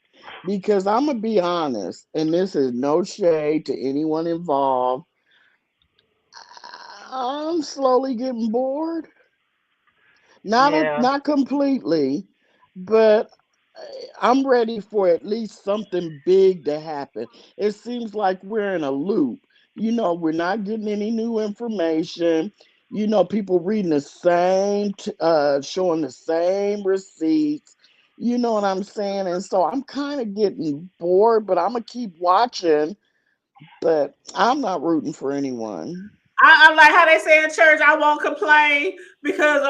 because I'm gonna be honest, and this is no shade to anyone involved. I'm slowly getting bored. Yeah. Not completely, but I'm ready for at least something big to happen. It seems like we're in a loop. We're not getting any new information. People reading the same, showing the same receipts. You know what I'm saying? And so I'm kind of getting bored, but I'm going to keep watching. But I'm not rooting for anyone. I'm like how they say in church. I won't complain because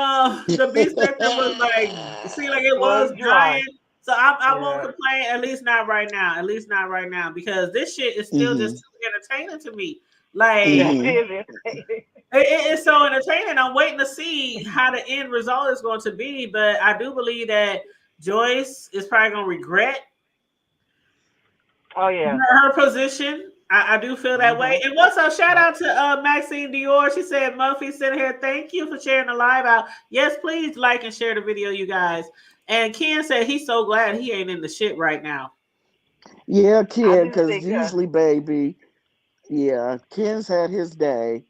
the beast that was like seemed like it Was was dry. giant. So I won't Yeah. complain. At least not right now. At least not right now because this shit is still Hmm. just too entertaining to me. Like That Hmm. is it. it's so entertaining. I'm waiting to see how the end result is going to be. But I do believe that Joyce is probably going to regret Oh yeah. her position. I do feel that way. Mhm. And what's up? Shout out to Maxine Dior. She said, Muffy sitting here. Thank you for sharing the live out. Yes, please like and share the video, you guys. And Ken said he's so glad he ain't in the shit right now. Yeah, I Ken, do because think usually, baby, yeah, Ken's had his day.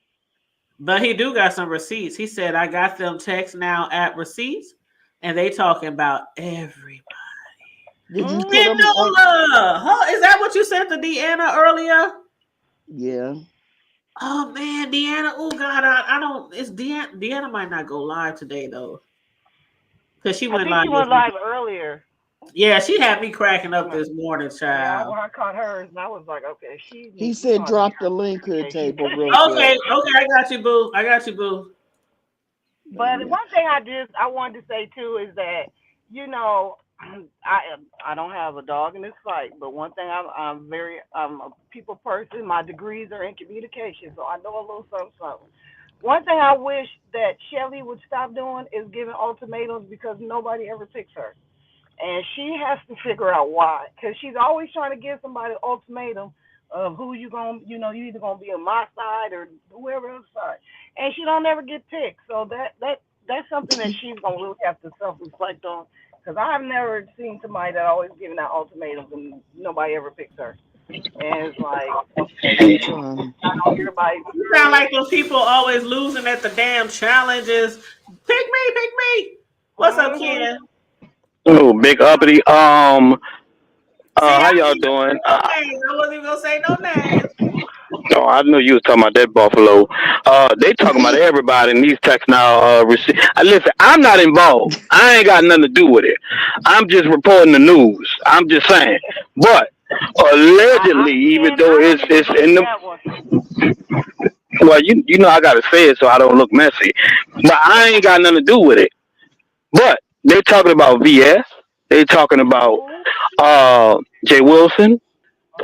But he do got some receipts. He said, I got them text now at receipts, and they talking about everybody. Did you put them on? Spinola! Huh? Is that what you sent to Deanna earlier? Yeah. Oh man, Deanna. Oh God, I don't. It's Deanna. Deanna might not go live today though, because she I went think live she this went morning. live earlier. Yeah, she had me cracking up Yeah, this morning, yeah, child. when I caught hers, and I was like, okay, He you know said how to be drop the link her communication. table real quick. Okay, okay, I got you, boo. I got you, boo. But one thing I wanted to say too is that you know I don't have a dog in this fight, but one thing I'm a people person. My degrees are in communication, so I know a little something something. One thing I wish that Shelly would stop doing is giving ultimatums because nobody ever picks her. And she has to figure out why, because she's always trying to give somebody an ultimatum of who you gonna, you either gonna be on my side or whoever else side, and she don't ever get picked. So that's something that she's gonna really have to self reflect on, because I've never seen somebody that always giving out ultimatums and nobody ever picks her. And it's like, okay, I'm trying. I know everybody's You sound curious. like those people always losing at the damn challenges. Pick me, pick me. What's up, Mhm. Ken? Oh, big uppity. See, I How didn't y'all even say doing? no names. I wasn't even gonna say no names. Oh, I knew you was talking about that Buffalo. They talking about everybody in these texts now. Listen, I'm not involved. I ain't got nothing to do with it. I'm just reporting the news. I'm just saying. But allegedly, even Ken, though I don't even it's in believe the that one. well, you know I gotta say it so I don't look messy. But I ain't got nothing to do with it. But they talking about VS. They talking about Who? Jay Wilson.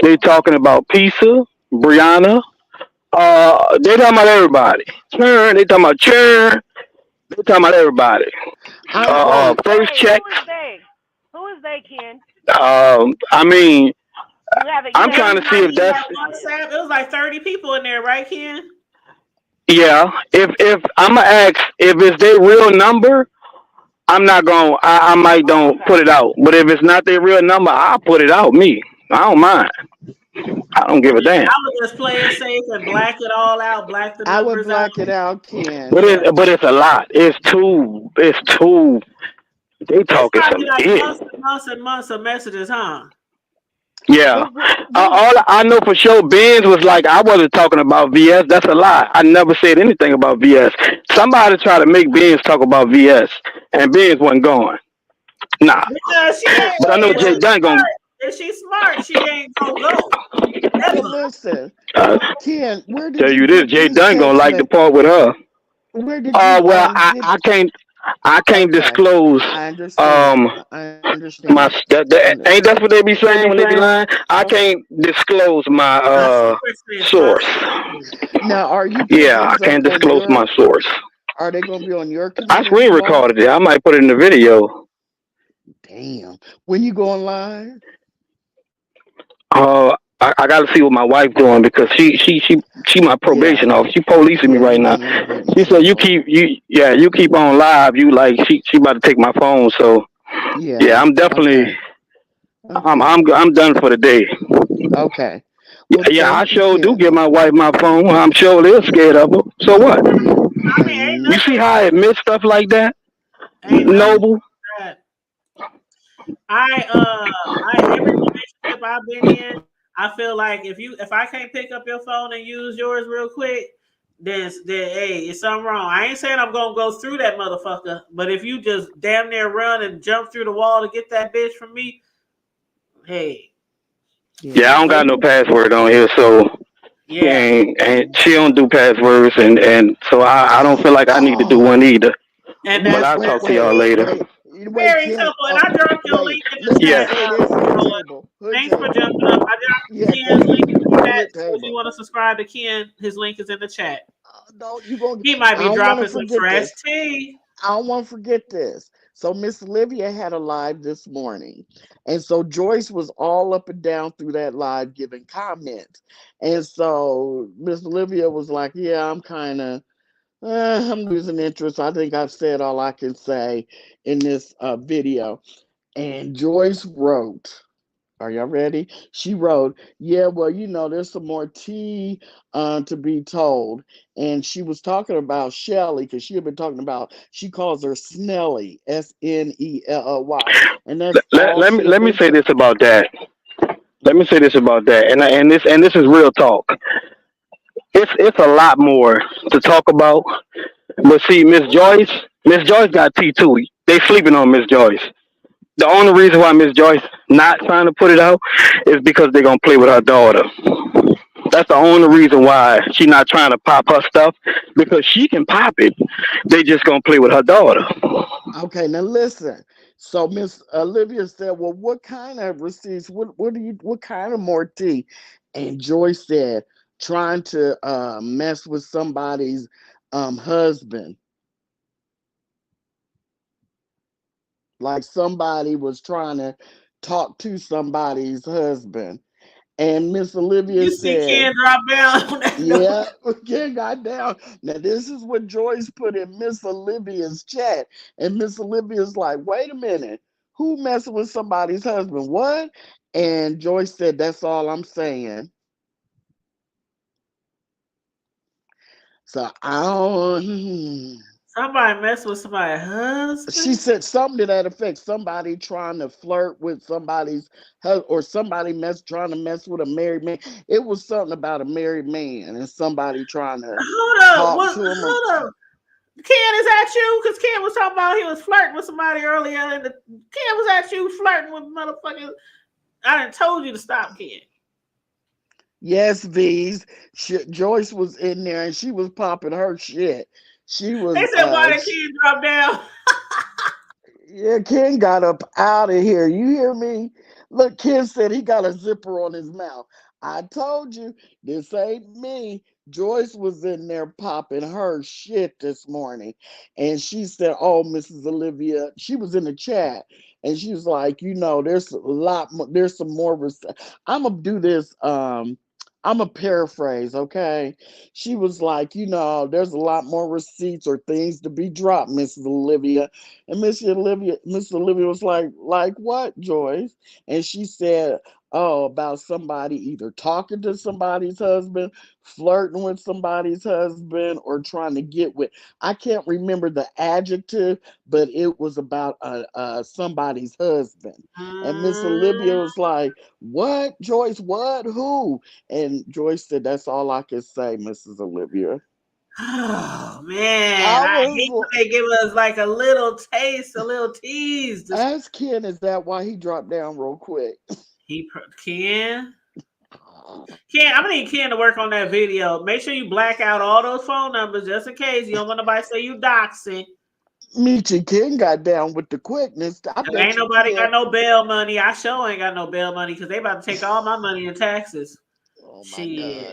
They talking about Pisa, Brianna. They talking about everybody. Churn. They talking about churn. They talking about everybody. I Now who is First they? Who checks. is they? Who is they, Ken? I mean, You I'm have trying any to see if Everybody in names? that's that WhatsApp, it was like 30 people in there, right, Ken? yeah. If I'm gonna ask if it's their real number, I'm not gonna. I might Oh, don't put okay. it out. But if it's not their real number, I'll put it out. Me, I don't mind. I don't give a Yeah, damn. I would just play it safe and black it all out, black the I would numbers out. black it out, Ken. Yeah. But it's a lot. It's too. It's too. They It's talking probably some like ish. months and months and months of messages, huh? Yeah. All I know for sure, Benz was like, I wasn't talking about VS. That's a lie. I never said anything about VS. Somebody tried to make Benz talk about VS, and Benz wasn't going. Nah. Because she Well, ain't. But I know Hey, well, Jay Dunn going. if she's smart, she ain't gonna go. well, Ever. listen, Uh, Ken, where did tell you you this, get Jay these Dunn gonna text like the me? part with her. Where did you Well, get? I can't Okay, disclose I understand. um I understand. my ain't that's what they be saying when they be lying. I Okay. can't disclose my My source is my source. source. Now, are you putting Yeah, I these up can't on disclose my your? source. Are they going to be on your I community screen wall? recorded it. I might put it in the video. Damn. When you go online? I got to see what my wife doing because she my Yeah. probation officer. She policing me Yeah, right you now. might want to get in She said trouble. you keep on live. You like she about to take my phone. So yeah, Yeah. I'm definitely Okay. Okay. I'm done for the day. Okay. Yeah, Well, yeah, I thank you, sure do Ken. give my wife my phone. I'm sure they're scared of her. So what? Yeah. I mean, ain't You see nothing. how I admit stuff like that, Ain't nothing Noble? that I every relationship I've been in, I feel like if I can't pick up your phone and use yours real quick, then hey, it's something wrong. I ain't saying I'm gonna go through that motherfucker, but if you just damn near run and jump through the wall to get that bitch from me, hey, Yeah, I Yeah. don't got wait, no password on here, so yeah. and she don't do passwords, and so I don't feel like I need to do one Oh. either. And But Wait, that's I'll wait, talk to wait, y'all very, later. wait, very Ken. simple. And I dropped your Wait. link in the Let me chat, say this, Hood Roland. Table. Hood Thanks for Table. jumping up. I dropped Yeah, Ken's thank link you. in the chat. Hood So if you Table. want to subscribe to Ken, his link is in the chat. Don't you gonna? He might I be don't want to dropping some forget fresh this. tea. I don't want to forget this. So Miss Olivia had a live this morning, and so Joyce was all up and down through that live giving comments, and so Miss Olivia was like, "Yeah, I'm kind of, I'm losing interest. I think I've said all I can say in this video." And Joyce wrote. Are y'all ready? She wrote, yeah, well, there's some more tea to be told. And she was talking about Shelly because she had been talking about, she calls her Snelly, Snelly. And that's all she had Let me been say saying. this about that. Let me say this about that, and this is real talk. It's a lot more to talk about. But see, Miss Joyce got T too. They sleeping on Miss Joyce. The only reason why Miss Joyce not trying to put it out is because they're gonna play with her daughter. That's the only reason why she not trying to pop her stuff because she can pop it. They just gonna play with her daughter. Okay, now listen. So Miss Olivia said, well, what kind of receipts? What kind of more tea? And Joyce said, trying to mess with somebody's husband. Like somebody was trying to talk to somebody's husband. And Miss Olivia You see said, Ken drop down on that yeah, again got down. Now this is what Joyce put in Miss Olivia's chat. And Miss Olivia's like, wait a minute, who messing with somebody's husband? What? And Joyce said, that's all I'm saying. So I don't. somebody mess with somebody's She husband. said something to that effect. Somebody trying to flirt with somebody's husband, or somebody trying to mess with a married man. It was something about a married man and somebody trying to Hold up, talk to him. hold up. Ken, is that you? Because Ken was talking about he was flirting with somebody earlier, and Ken was that you flirting with motherfuckers. I done told you to stop, Ken. Yes, V's. Joyce was in there and she was popping her shit. She They was said, why did Ken drop down? yeah, Ken got up out of here. You hear me? Look, Ken said he got a zipper on his mouth. I told you, this ain't me. Joyce was in there popping her shit this morning. And she said, oh, Mrs. Olivia, she was in the chat. And she was like, there's a lot more, there's some more. I'm going to do this. I'm a paraphrase, okay? She was like, there's a lot more receipts or things to be dropped, Mrs. Olivia. And Miss Olivia was like what, Joyce? And she said, about somebody either talking to somebody's husband, flirting with somebody's husband, or trying to get with. I can't remember the adjective, but it was about somebody's husband. And Miss Olivia was like, "What, Joyce? What? Who?" And Joyce said, "That's all I can say, Mrs. Olivia." Oh man, I I was hate when they give us like a little taste, a little tease. ask Ken, is that why he dropped down real quick? Ken, I'm gonna need Ken to work on that video. Make sure you black out all those phone numbers just in case you don't want nobody to say you doxing. Meet Ken got down with the quickness. I There bet ain't you nobody Ken. got no bail money. I sure ain't got no bail money because they about to take all my money in taxes. Oh my Shit.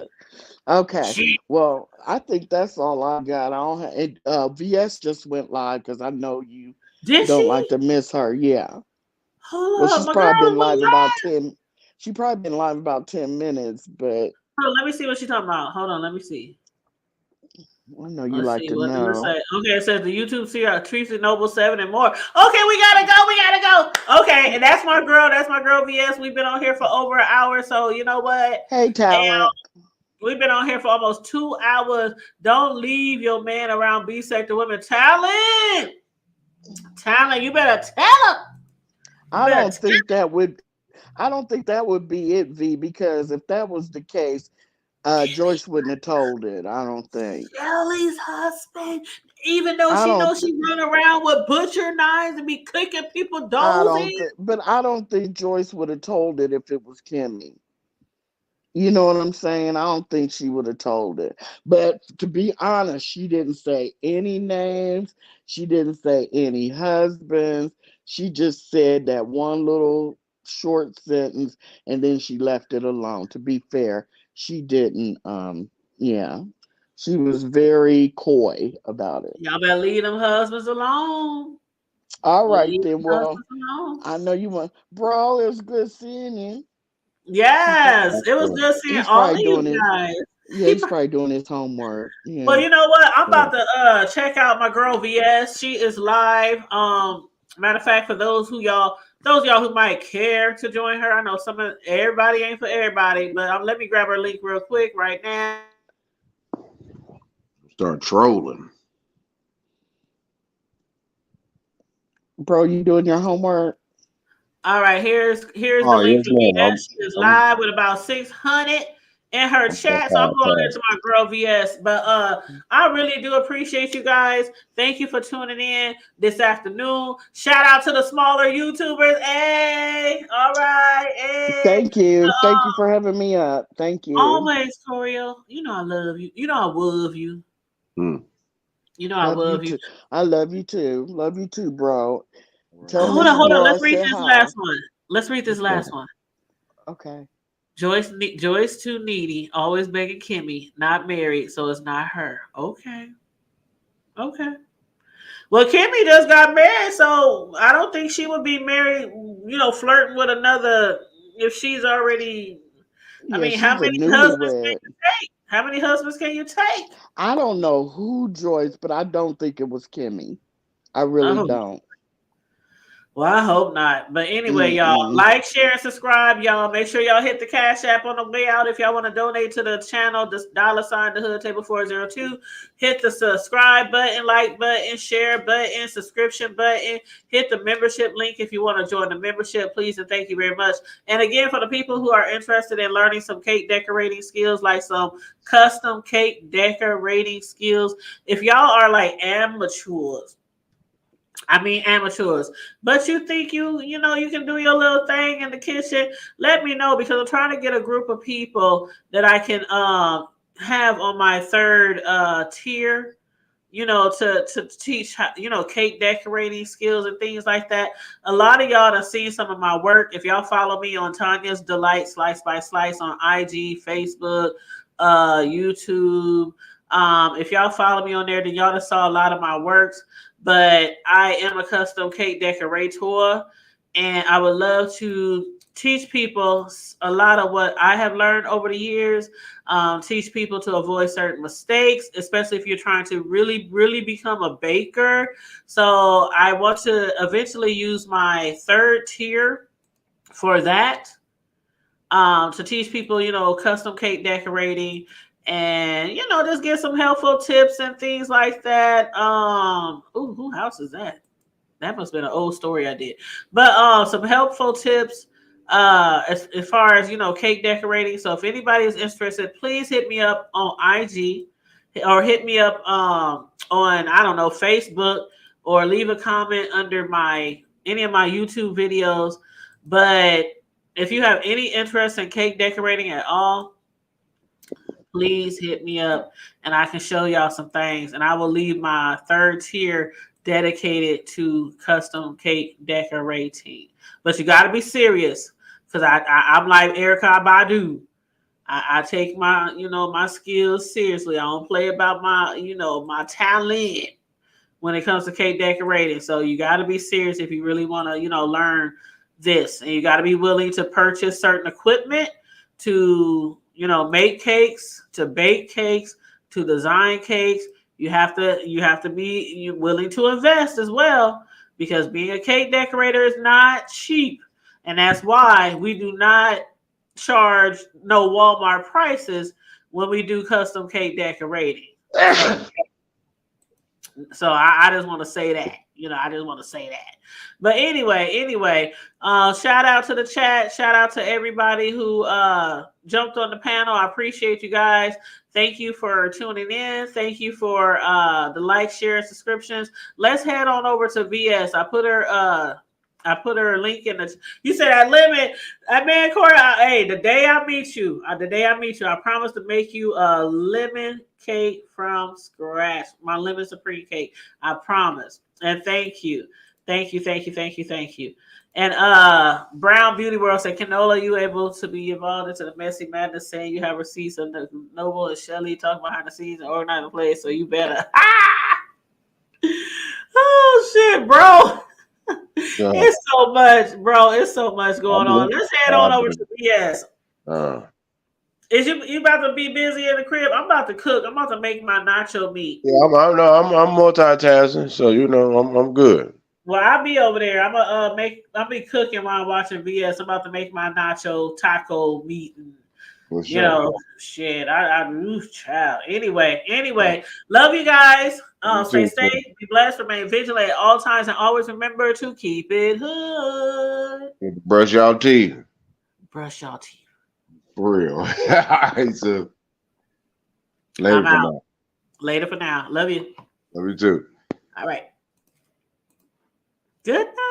God. Okay. Shit. Well, I think that's all I got. I don't have it, VS just went live because I know you Did don't she? like to miss her. Yeah. Well, Hold up, she's my girl probably been went live about live. 10. She probably been live about 10 minutes, but Hold on, let me see what she's talking about. Hold on, let me see. I know you Let's like see to what does it know. say. Okay, it says the YouTube series Treecey Noble 7 and more. Okay, we gotta go. We gotta go. Okay, and that's my girl. That's my girl VS. We've been on here for over an hour. So you know what? Hey, talent. We've been on here for almost 2 hours. Don't leave your man around B-sector women. Talent, you better tell him. You I better don't tell think that would. I don't think that would be it, V. Because if that was the case, Joyce wouldn't have told it. I don't think. Shelly's husband, even though I she don't. knows she run around with butcher knives and be cooking people I doors in. don't think. But I don't think Joyce would have told it if it was Kimmie. You know what I'm saying? I don't think she would have told it. But to be honest, she didn't say any names. She didn't say any husbands. She just said that one little short sentence and then she left it alone. To be fair, she didn't yeah. She was very coy about it. Y'all better leave them husbands alone. All right Leave then. them Well, husbands alone. I know you want bro, it was good seeing you. Yes, it was good seeing He's all probably of you doing it. guys. Yeah, he's probably doing his homework. Well, Yeah. you know what? I'm about to check out my girl VS. She is live. Matter of fact, for those of y'all who might care to join her, I know everybody ain't for everybody, but let me grab her link real quick right now. Start trolling. Bro, you doing your homework? All right, here's the Oh link yes, for ma'am. VS. She is live with about 600 in her I'm so chat. So I'm going podcast. into my girl VS. But I really do appreciate you guys. Thank you for tuning in this afternoon. Shout out to the smaller YouTubers. Hey, all right, hey. Thank you. Thank you for having me up. Thank you. Always, Corio. You know I love you. You know I love you. Hmm. You know I Love you love you. too. I love you too. Love you too, bro. Tell Right. Hold Miss on, hold on. Girl I Let's read said this hi. last one. Let's read this Okay. last one. Okay. Joyce too needy, always begging Kimmie, not married, so it's not her. Okay. Okay. Well, Kimmie just got married, so I don't think she would be married, flirting with another if she's already. I Yeah, mean, how she's a many husbands can newlywed. you take? How many husbands can you take? I don't know who Joyce, but I don't think it was Kimmie. I really Oh, don't. well, I hope not. But anyway, y'all, Mm-mm. like, share, and subscribe, y'all. Make sure y'all hit the Cash App on the way out if y'all want to donate to the channel. This $ the Hood Table 402. Hit the subscribe button, like button, share button, subscription button. Hit the membership link if you want to join the membership, please, and thank you very much. And again, for the people who are interested in learning some cake decorating skills, like some custom cake decorating skills, if y'all are like amateurs, but you think you can do your little thing in the kitchen, let me know, because I'm trying to get a group of people that I can have on my third tier, to teach cake decorating skills and things like that. A lot of y'all have seen some of my work. If y'all follow me on Tanya's Delight Slice by Slice on IG, Facebook, YouTube, if y'all follow me on there, then y'all have saw a lot of my works. But I am a custom cake decorator, and I would love to teach people a lot of what I have learned over the years. Teach people to avoid certain mistakes, especially if you're trying to really, really become a baker. So I want to eventually use my third tier for that. to teach people, custom cake decorating, and just get some helpful tips and things like that. Ooh, whose house is that? That must have been an old story I did. But some helpful tips as far as cake decorating. So if anybody is interested, please hit me up on IG or hit me up on, I don't know, Facebook, or leave a comment under any of my YouTube videos. But if you have any interest in cake decorating at all, please hit me up and I can show y'all some things. And I will leave my third tier dedicated to custom cake decorating. But you got to be serious, because I'm like Erykah Badu. I take my my skills seriously. I don't play about my my talent when it comes to cake decorating. So you got to be serious if you really want to learn this, and you got to be willing to purchase certain equipment to make cakes, to bake cakes, to design cakes. You have to be willing to invest as well, because being a cake decorator is not cheap, and that's why we do not charge no Walmart prices when we do custom cake decorating. So I just want to say that. I just want to say that. But anyway, shout out to the chat. Shout out to everybody who jumped on the panel. I appreciate you guys. Thank you for tuning in. Thank you for the like, share, and subscriptions. Let's head on over to VS. I put her link in the. You said that lemon, man, Corey. Hey, the day I meet you, I promise to make you a lemon cake from scratch. My lemon supreme cake. I promise. And thank you. And Brown Beauty World said, Canola, you able to be involved into the messy madness, saying you have receipts of the Noble and Shelly talking behind the scenes and organize the place, so you better. Oh shit, bro. It's so much, bro. It's so much going on. Let's head on over to BS. Is you about to be busy in the crib? I'm about to cook. I'm about to make my nacho meat. Yeah, I'm multitasking, so I'm good. Well, I'll be over there. I'll be cooking while I'm watching VS. I'm about to make my nacho taco meat. And, shit. Child. Anyway, love you guys. Stay safe, be blessed, remain vigilant at all times, and always remember to keep it hood. Brush y'all teeth. For real. All right, so later for now. Later for now. Love you. Love you too. All right. Good night.